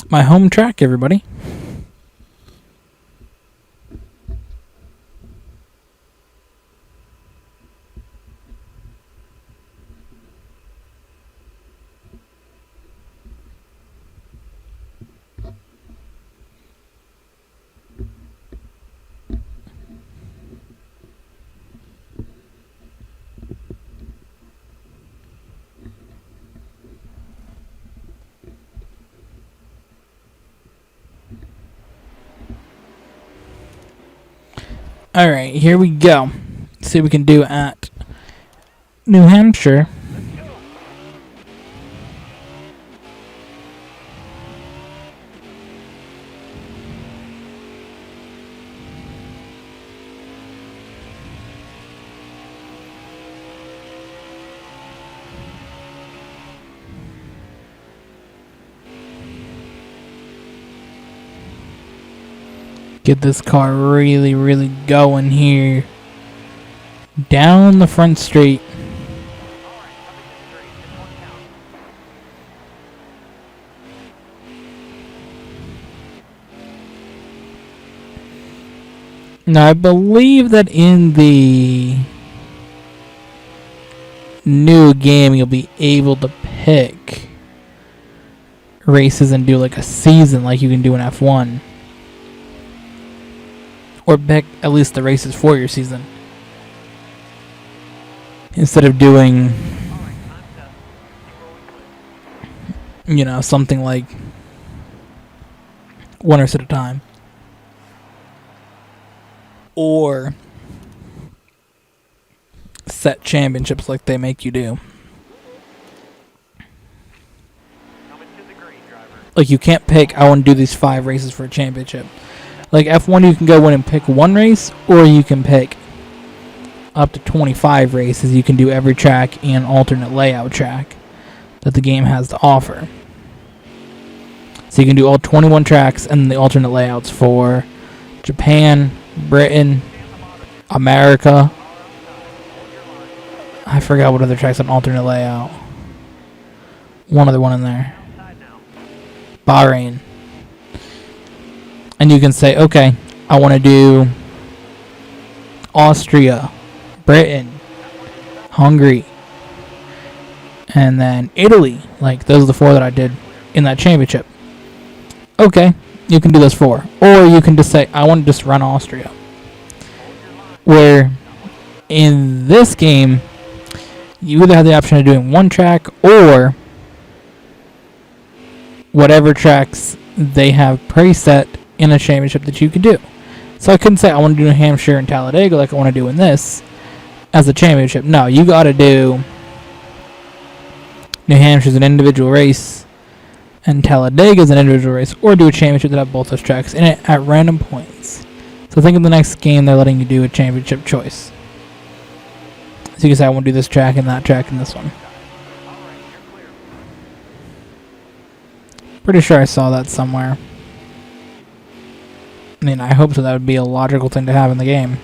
My home track, everybody. Alright, here we go. See what we can do at New Hampshire. Get this car really, really going here. Down the front straight. Now, I believe that in the new game, you'll be able to pick races and do like a season like you can do in F1. Or pick at least the races for your season. Instead of doing, you know, something like one race at a time. Or set championships like they make you do. Like, you can't pick, I want to do these 5 races for a championship. Like F1, you can go in and pick one race, or you can pick up to 25 races. You can do every track and alternate layout track that the game has to offer. So you can do all 21 tracks and the alternate layouts for Japan, Britain, America. I forgot what other tracks on alternate layout. One other one in there. Bahrain. And you can say, okay, I want to do Austria, Britain, Hungary, and then Italy. Like, those are the 4 that I did in that championship. Okay, you can do those 4. Or you can just say, I want to just run Austria. Where in this game, you either have the option of doing one track or whatever tracks they have preset in a championship that you could do. So I couldn't say I want to do New Hampshire and Talladega like I want to do in this as a championship. No, you got to do New Hampshire's an individual race and Talladega is an individual race, or do a championship that have both those tracks in it at random points. So I think in the next game they're letting you do a championship choice. So you can say I want to do this track and that track and this one. Pretty sure I saw that somewhere. I mean, I hope so. That would be a logical thing to have in the game.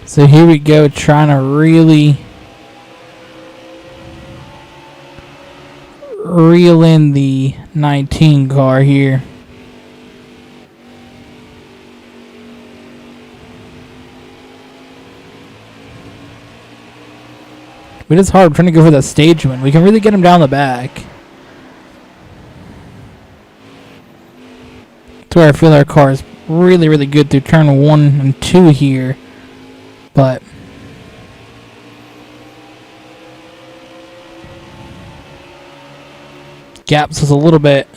So here we go, trying to really reel in the 19 car here. But it's hard trying to go for that stage win. We can really get him down the back. That's where I feel our car is really, really good through turn 1 and 2 here. But gaps us a little bit.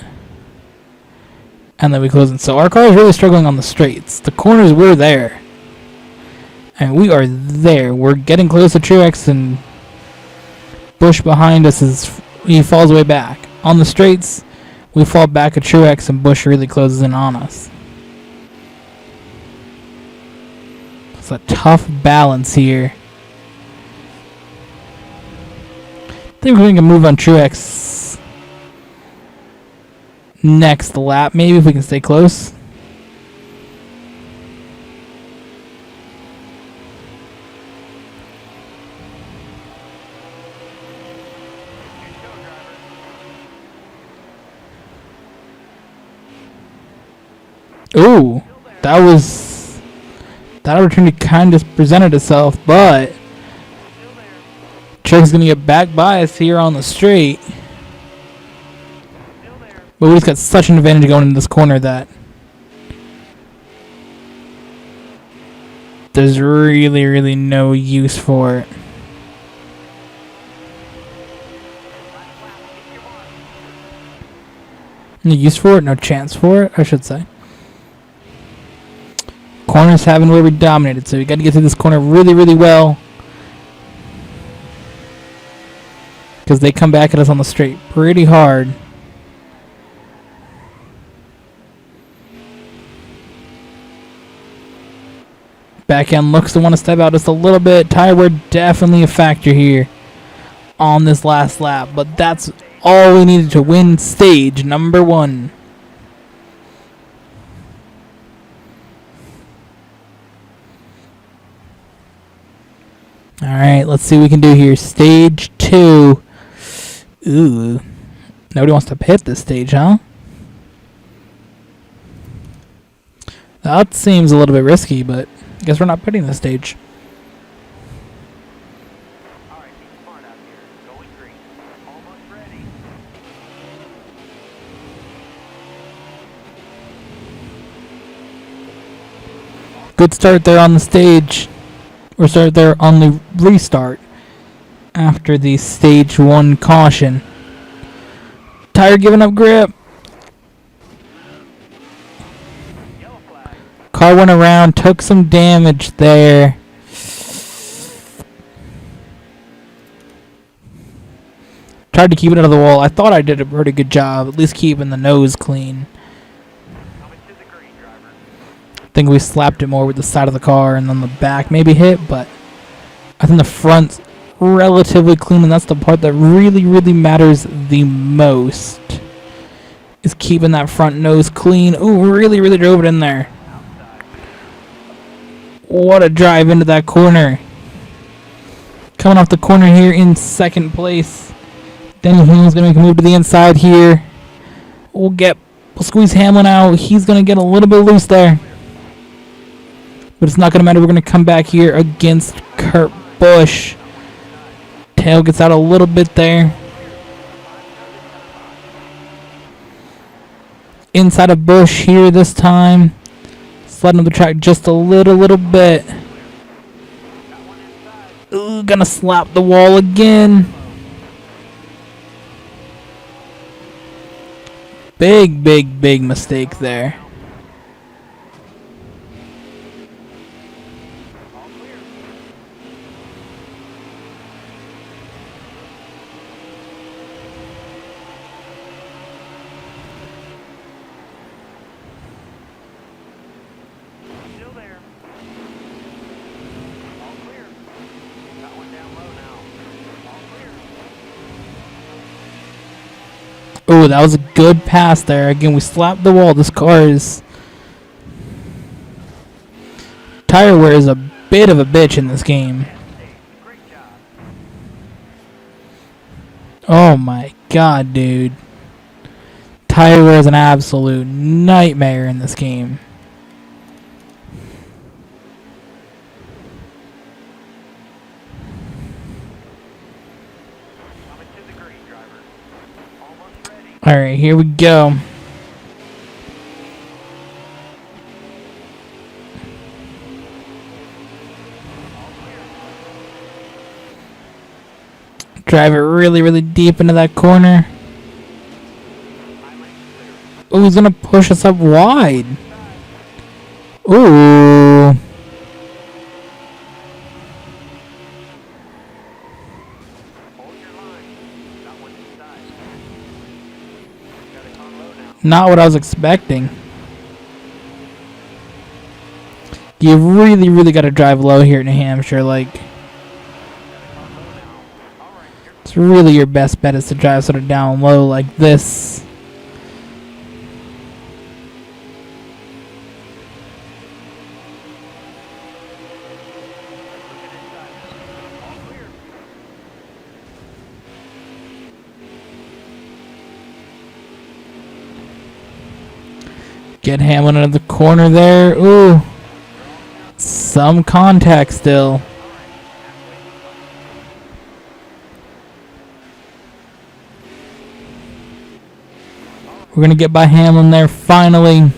And then we close in. So our car is really struggling on the straights. The corners, we're there. And we are there. We're getting close to Truex, and Busch behind us he falls way back. On the straights, we fall back at Truex, and Busch really closes in on us. It's a tough balance here. I think we can move on Truex next lap, maybe, if we can stay close. Ooh, that opportunity kind of presented itself, but Truex is going to get back by us here on the straight. But we've got such an advantage going in this corner that there's really, really no use for it. No use for it, no chance for it, I should say. Corners having where we dominated, so we got to get through this corner really, really well, because they come back at us on the straight pretty hard. Back end looks to want to step out just a little bit. Tire wear definitely a factor here on this last lap, but that's all we needed to win stage number 1. Alright, let's see what we can do here. Stage 2. Ooh. Nobody wants to pit this stage, huh? That seems a little bit risky, but I guess we're not pitting this stage. Good start there on the stage. Or start there on the restart after the stage 1 caution. Tire giving up grip. Car went around, took some damage there. Tried to keep it out of the wall. I thought I did a pretty good job, at least keeping the nose clean. I think we slapped it more with the side of the car and then the back maybe hit, but I think the front's relatively clean, and that's the part that really, really matters the most, is keeping that front nose clean. Ooh, really, really drove it in there. What a drive into that corner. Coming off the corner here in second place. Denny Hamlin's going to make a move to the inside here. We'll squeeze Hamlin out. He's going to get a little bit loose there. But it's not going to matter. We're going to come back here against Kurt Busch. Tail gets out a little bit there. Inside of Busch here this time. Sliding up the track just a little bit. Ooh, gonna slap the wall again. Big mistake there. Oh, that was a good pass there. Again, we slapped the wall. This car is... Tire wear is a bit of a bitch in this game. Oh my god, dude. Tire wear is an absolute nightmare in this game. Alright, here we go. Drive it really deep into that corner. Oh, he's gonna push us up wide. Ooh. Not what I was expecting. You really got to drive low here in New Hampshire. Like, it's really your best bet is to drive sort of down low like this. Get Hamlin into the corner there. Ooh. Some contact still. We're going to get by Hamlin there finally.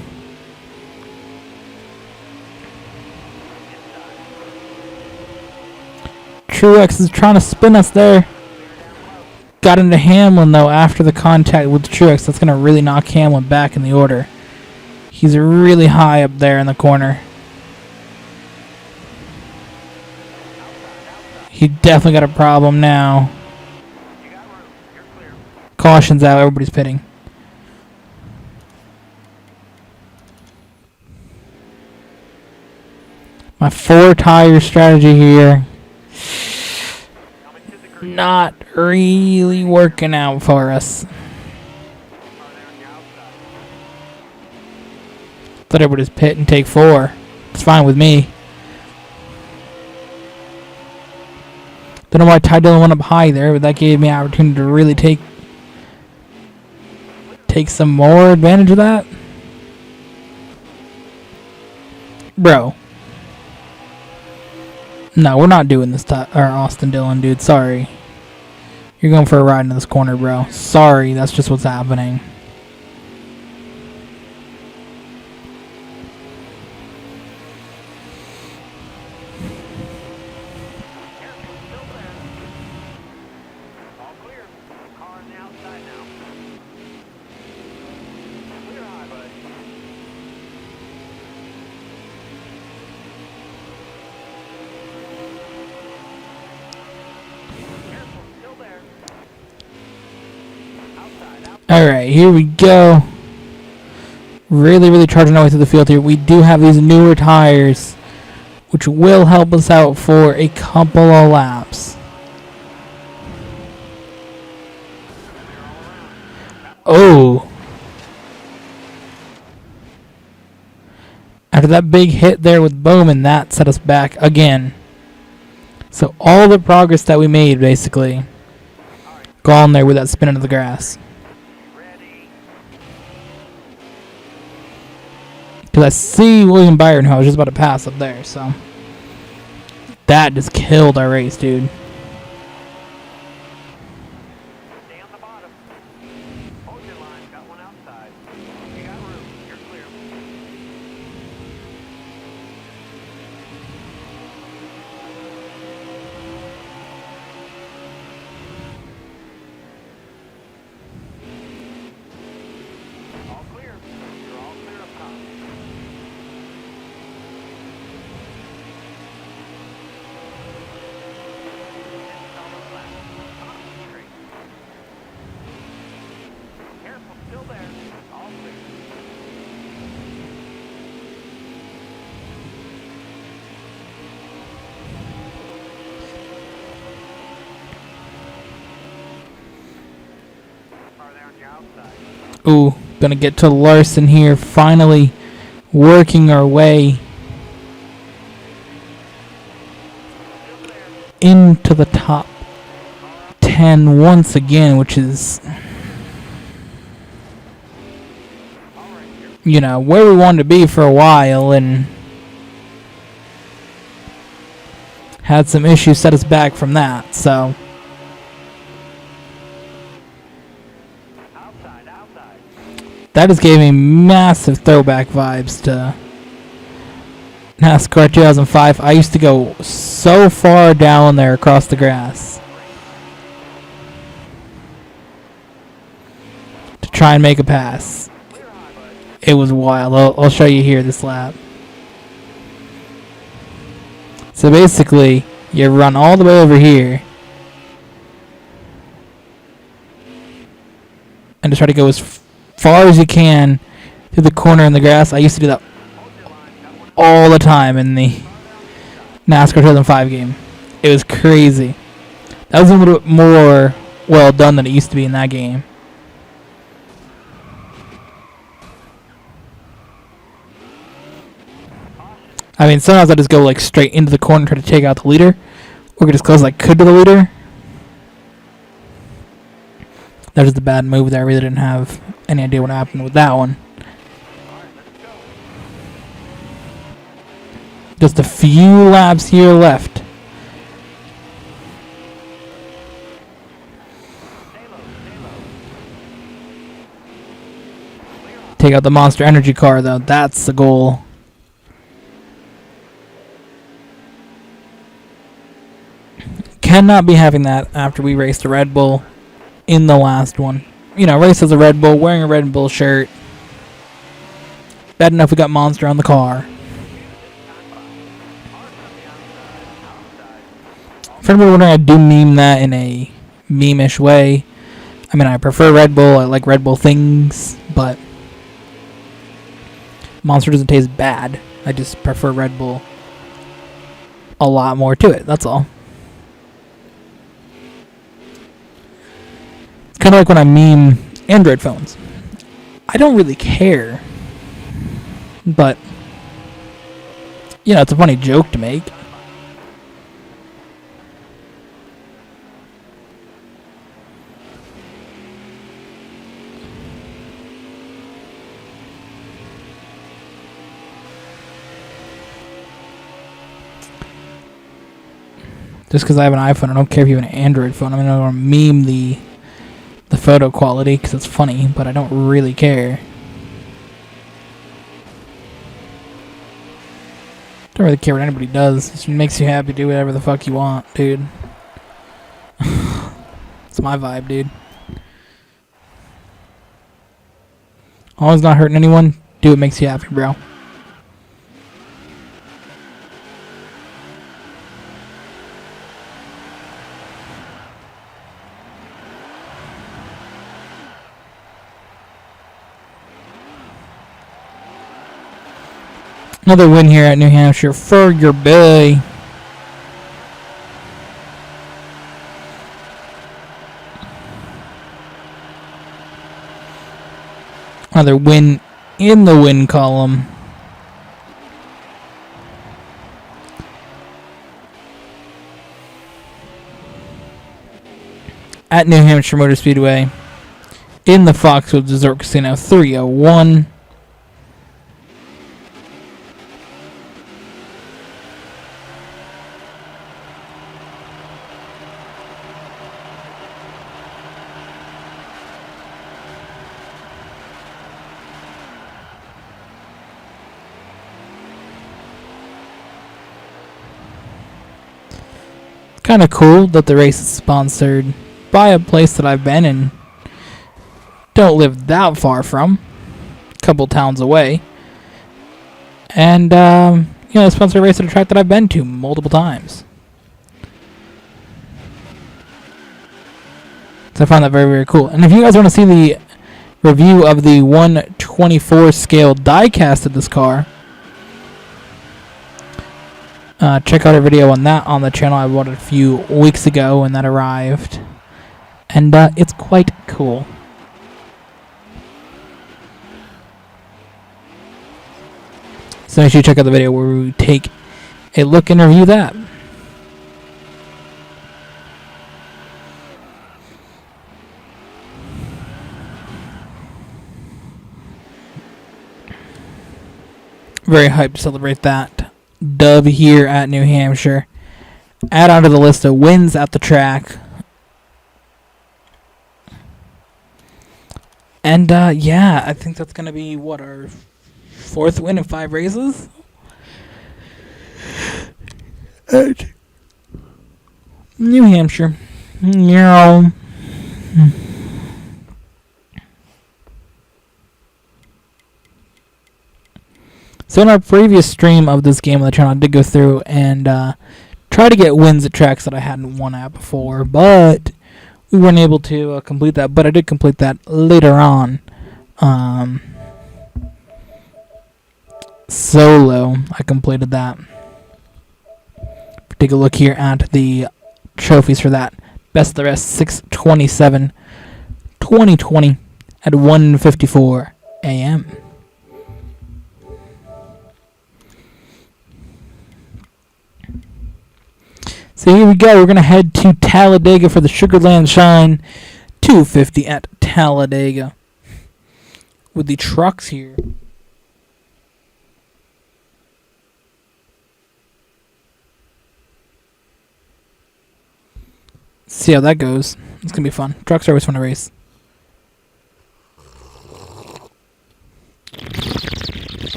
Truex is trying to spin us there. Got into Hamlin though after the contact with Truex. That's going to really knock Hamlin back in the order. He's really high up there in the corner. He definitely got a problem now. Caution's out. Everybody's pitting. My 4-tire strategy here, not really working out for us. Thought I would just pit and take 4. It's fine with me. Don't know why Ty Dillon went up high there, but that gave me an opportunity to really take some more advantage of that. Bro. No, we're not doing this, Austin Dillon, dude. Sorry. You're going for a ride into this corner, bro. Sorry, that's just what's happening. Alright, here we go. Really charging our way through the field here. We do have these newer tires, which will help us out for a couple of laps. Oh. After that big hit there with Bowman, that set us back again. So all the progress that we made, basically, gone there with that spin into the grass. Because I see William Byron, who I was just about to pass up there, so that just killed our race, dude. Stay on the bottom. Hold your line. Got one outside. You got room. You're clear. All clear. You're all clear up top. Careful, still there. All clear. Are there on your outside? Ooh, gonna get to Larson here, finally working our way into the top 10 once again, which is, you know, where we wanted to be for a while, and had some issues set us back from that, so that just gave me massive throwback vibes to NASCAR 2005. I used to go so far down there across the grass to try and make a pass. It was wild. I'll show you here this lap. So basically, you run all the way over here and just try to go as far as you can through the corner in the grass. I used to do that all the time in the NASCAR 2005 game. It was crazy. That was a little bit more well done than it used to be in that game. I mean, sometimes I just go like straight into the corner and try to take out the leader, or get as close as I could to the leader. That was the bad move there. I really didn't have any idea what happened with that one. Just a few laps here left. Take out the Monster Energy car, though. That's the goal. Cannot be having that after we raced a Red Bull in the last one. You know, race as a Red Bull, wearing a Red Bull shirt. Bad enough we got Monster on the car. For anybody wondering, I do meme that in a meme-ish way. I mean, I prefer Red Bull. I like Red Bull things, but Monster doesn't taste bad. I just prefer Red Bull a lot more to it. That's all. It's kind of like when I meme Android phones. I don't really care, but you know, it's a funny joke to make. Just because I have an iPhone, I don't care if you have an Android phone. I mean, I want to meme the photo quality because it's funny, but I don't really care. Don't really care what anybody does. It just makes you happy. Do whatever the fuck you want, dude. It's my vibe, dude. Always not hurting anyone. Do what makes you happy, bro. Another win here at New Hampshire for your Bay. Another win in the win column. At New Hampshire Motor Speedway. In the Foxwoods Resort Casino, 301. Kind of cool that the race is sponsored by a place that I've been and don't live that far from, a couple towns away, and you know, sponsor a race at a track that I've been to multiple times. So I find that very, very cool. And if you guys want to see the review of the 1/24 scale diecast of this car, check out our video on that on the channel. I bought it a few weeks ago when that arrived. And it's quite cool. So make sure you check out the video where we take a look and review that. Very hyped to celebrate that dub here at New Hampshire. Add on to the list of wins at the track. And yeah, I think that's going to be, what, our 4th win in 5 races? At New Hampshire. Yeah. So in our previous stream of this game on the channel, I did go through and try to get wins at tracks that I hadn't won at before, but we weren't able to complete that. But I did complete that later on. Solo, I completed that. Take a look here at the trophies for that. Best of the Rest 6/27/2020 at 1:54 a.m. So here we go. We're going to head to Talladega for the Sugarland Shine 250 at Talladega with the trucks here. See how that goes. It's going to be fun. Trucks are always fun to race.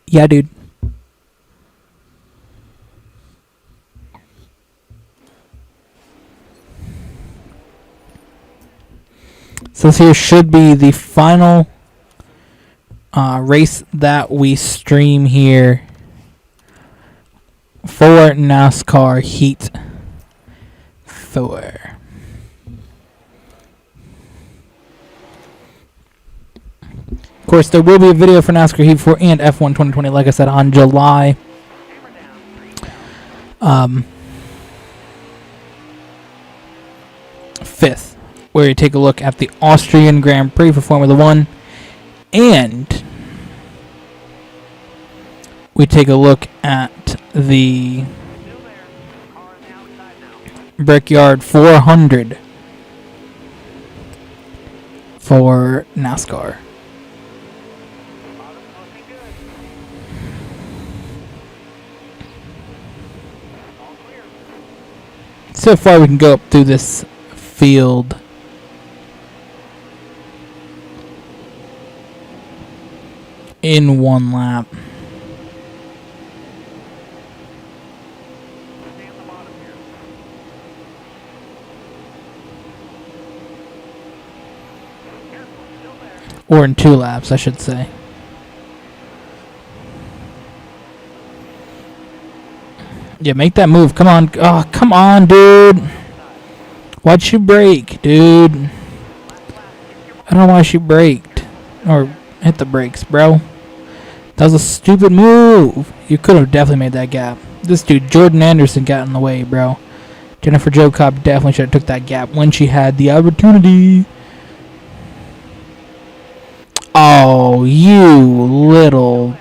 Yeah, dude. So this here should be the final race that we stream here for NASCAR Heat 4. course, there will be a video for NASCAR Heat 4 and F1 2020, like I said, on July 5th, where you take a look at the Austrian Grand Prix for Formula 1, and we take a look at the Brickyard 400 for NASCAR. So far we can go up through this field in one lap. Or in 2 laps, I should say. Yeah, make that move. Come on. Oh, come on, dude. Why'd she brake, dude? I don't know why she braked. Or hit the brakes, bro. That was a stupid move. You could have definitely made that gap. This dude, Jordan Anderson, got in the way, bro. Jennifer Jo Cobb definitely should have took that gap when she had the opportunity. Oh, you little...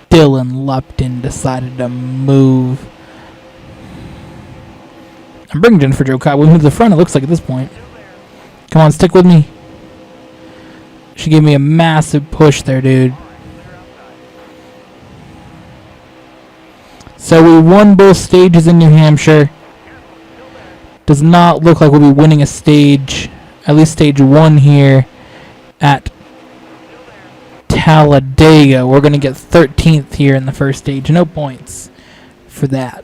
Dylan Lupton decided to move. I'm bringing Jennifer Jo Cobb with me to the front, it looks like, at this point. Come on, stick with me. She gave me a massive push there, dude. So we won both stages in New Hampshire. Does not look like we'll be winning a stage, at least stage 1 here at Talladega. We're going to get 13th here in the first stage. No points for that.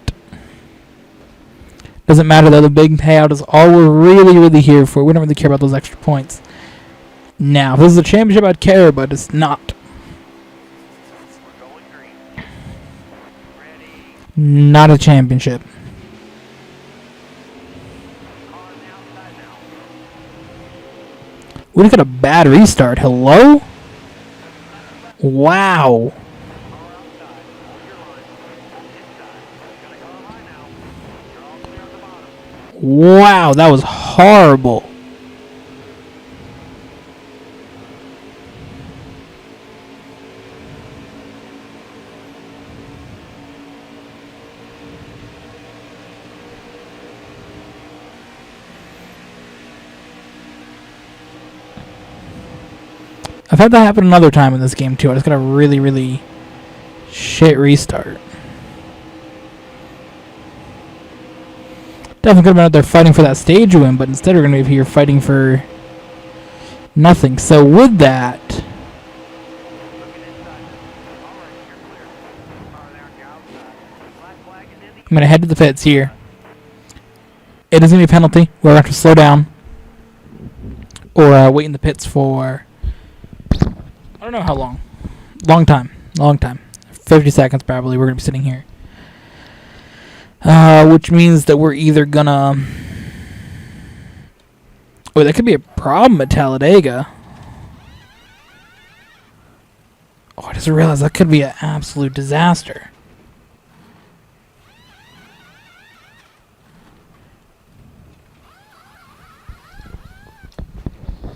Doesn't matter though, the big payout is all we're really here for. We don't really care about those extra points. Now, if this is a championship, I'd care, but it's not. Not a championship. We just got a bad restart. Hello? Wow. Wow, that was horrible. I've had that happen another time in this game too. I just got a really shit restart. Definitely could have been out there fighting for that stage win, but instead we're going to be here fighting for nothing. So with that, I'm going to head to the pits here. It is going to be a penalty. We're going to have to slow down or wait in the pits for... I don't know how long. Long time. 50 seconds probably. We're going to be sitting here. Which means that we're either going to... Oh, that could be a problem at Talladega. Oh, I just realized that could be an absolute disaster.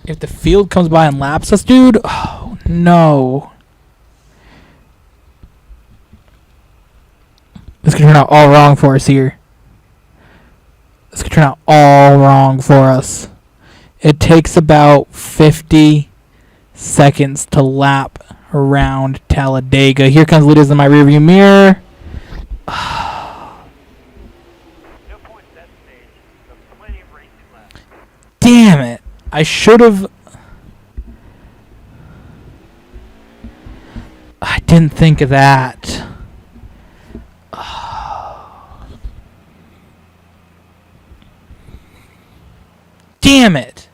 If the field comes by and laps us, dude... Oh, no. This could turn out all wrong for us here. This could turn out all wrong for us. It takes about 50 seconds to lap around Talladega. Here comes Lidia's in my rearview mirror. No points at that stage, but plenty of racing left. Damn it. I should have... I didn't think of that. Damn it.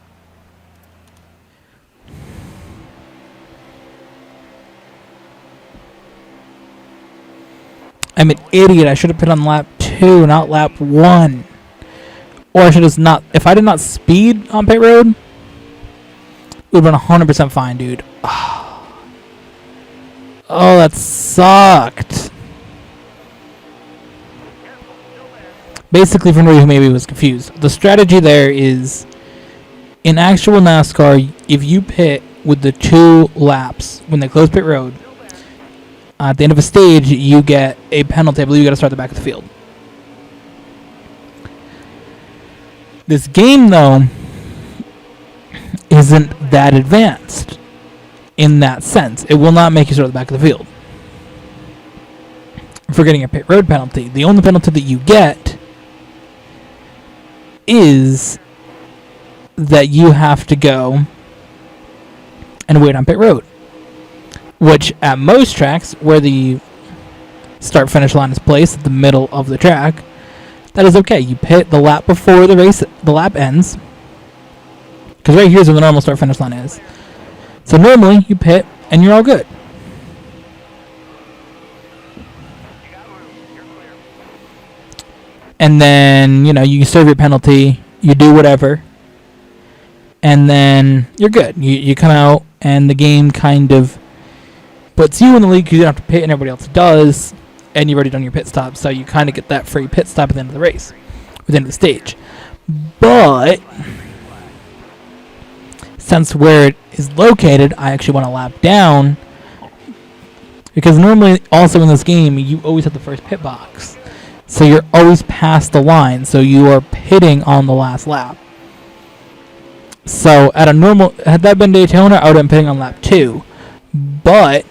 I'm an idiot. I should have put on lap 2, not lap 1. Or I should have not... If I did not speed on pit road, Would have been 100% fine, dude. Oh, that sucked. Basically, for anybody who maybe was confused, the strategy there is, in actual NASCAR, if you pit with the 2 laps when they close pit road, at the end of a stage, you get a penalty. I believe you got to start at the back of the field. This game, though, isn't that advanced in that sense. It will not make you start at the back of the field for getting a pit road penalty. The only penalty that you get is that you have to go and wait on pit road, which at most tracks where the start finish line is placed at the middle of the track, that is okay. You pit the lap before the lap ends, because right here's where the normal start finish line is. So normally you pit and you're all good. And then, you serve your penalty, you do whatever, and then you're good. You come out, and the game kind of puts you in the lead because you don't have to pit and everybody else does, and you've already done your pit stop, so you kind of get that free pit stop at the end of the race, at the end of the stage. But since where it is located, I actually want to lap down, because normally also in this game, you always have the first pit box. So you're always past the line, so you are pitting on the last lap. So had that been Daytona, I would have been pitting on lap 2. But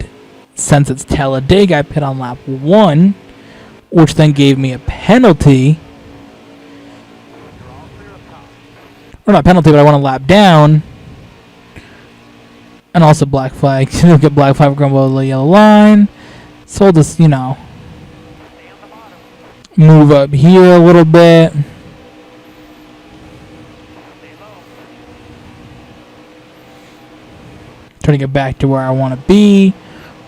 since it's Talladega, I pit on lap 1, which then gave me a penalty. Or not penalty, but I want to lap down. And also black flag. You get black flag going below the yellow line. So we'll just, move up here a little bit. Trying to get back to where I want to be.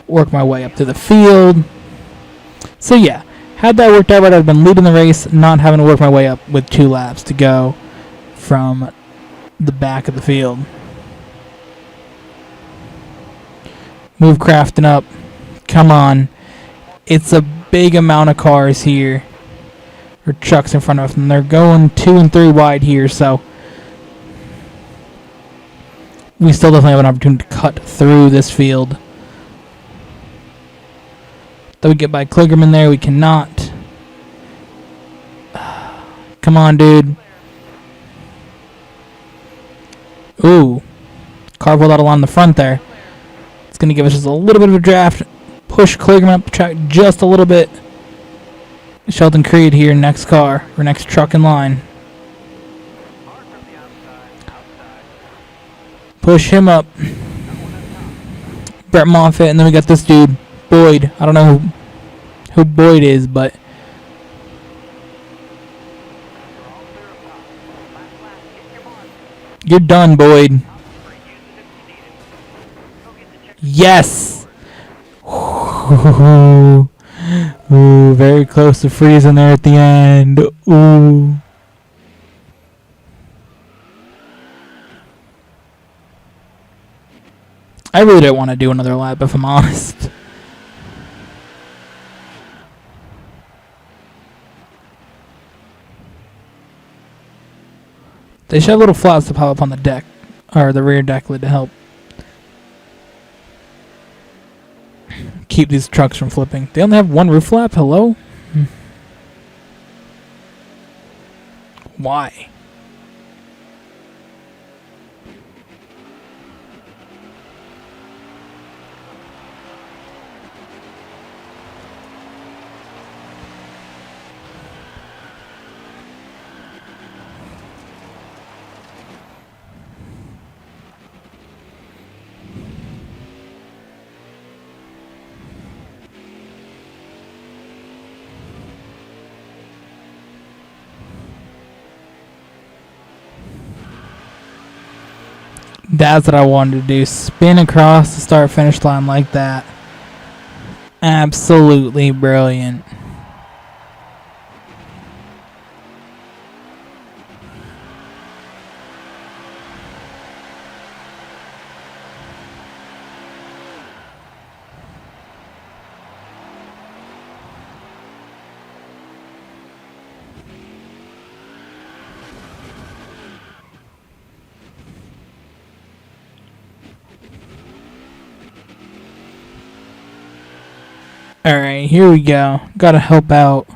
Work my way up to the field. So yeah, had that worked out right, I'd have been leading the race, not having to work my way up with 2 laps to go from the back of the field. Move Crafton up. Come on. It's a big amount of cars here. Or trucks in front of them. They're going 2 and 3 wide here, so we still definitely have an opportunity to cut through this field. Though we get by Kligerman there, we cannot. Come on, dude. Ooh. Car pulled out along the front there. It's going to give us just a little bit of a draft. Push Kligerman up the track just a little bit. Sheldon Creed here, next car, or next truck in line. Push him up. Brett Moffitt, and then we got this dude, Boyd. I don't know who Boyd is, but you're done, Boyd. Yes! Ooh, very close to freezing there at the end. Ooh. I really don't want to do another lap, if I'm honest. They should have little flaps to pop up on the deck, or the rear deck lid to help keep these trucks from flipping. They only have 1 roof flap? Hello? Why? That's what I wanted to do. Spin across the start-finish line like that. Absolutely brilliant. Alright, here we go. Gotta help out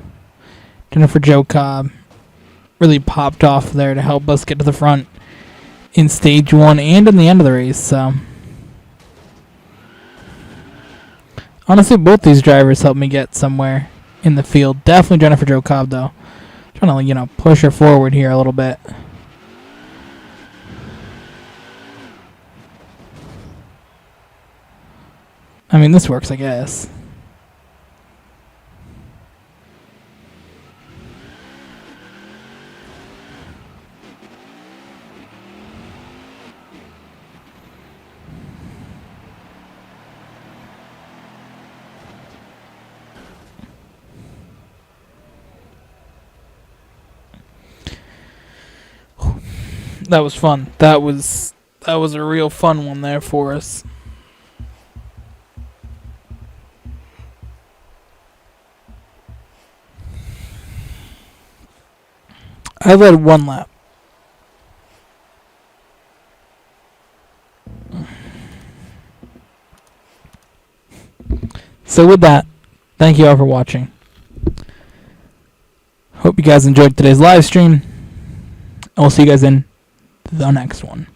Jennifer Jo Cobb. Really popped off there to help us get to the front in stage 1 and in the end of the race. So honestly, both these drivers helped me get somewhere in the field. Definitely Jennifer Jo Cobb, though. Trying to, push her forward here a little bit. I mean, this works, I guess. That was fun. That was a real fun one there for us. I led 1 lap. So with that, thank you all for watching. Hope you guys enjoyed today's live stream. And we'll see you guys in the next one.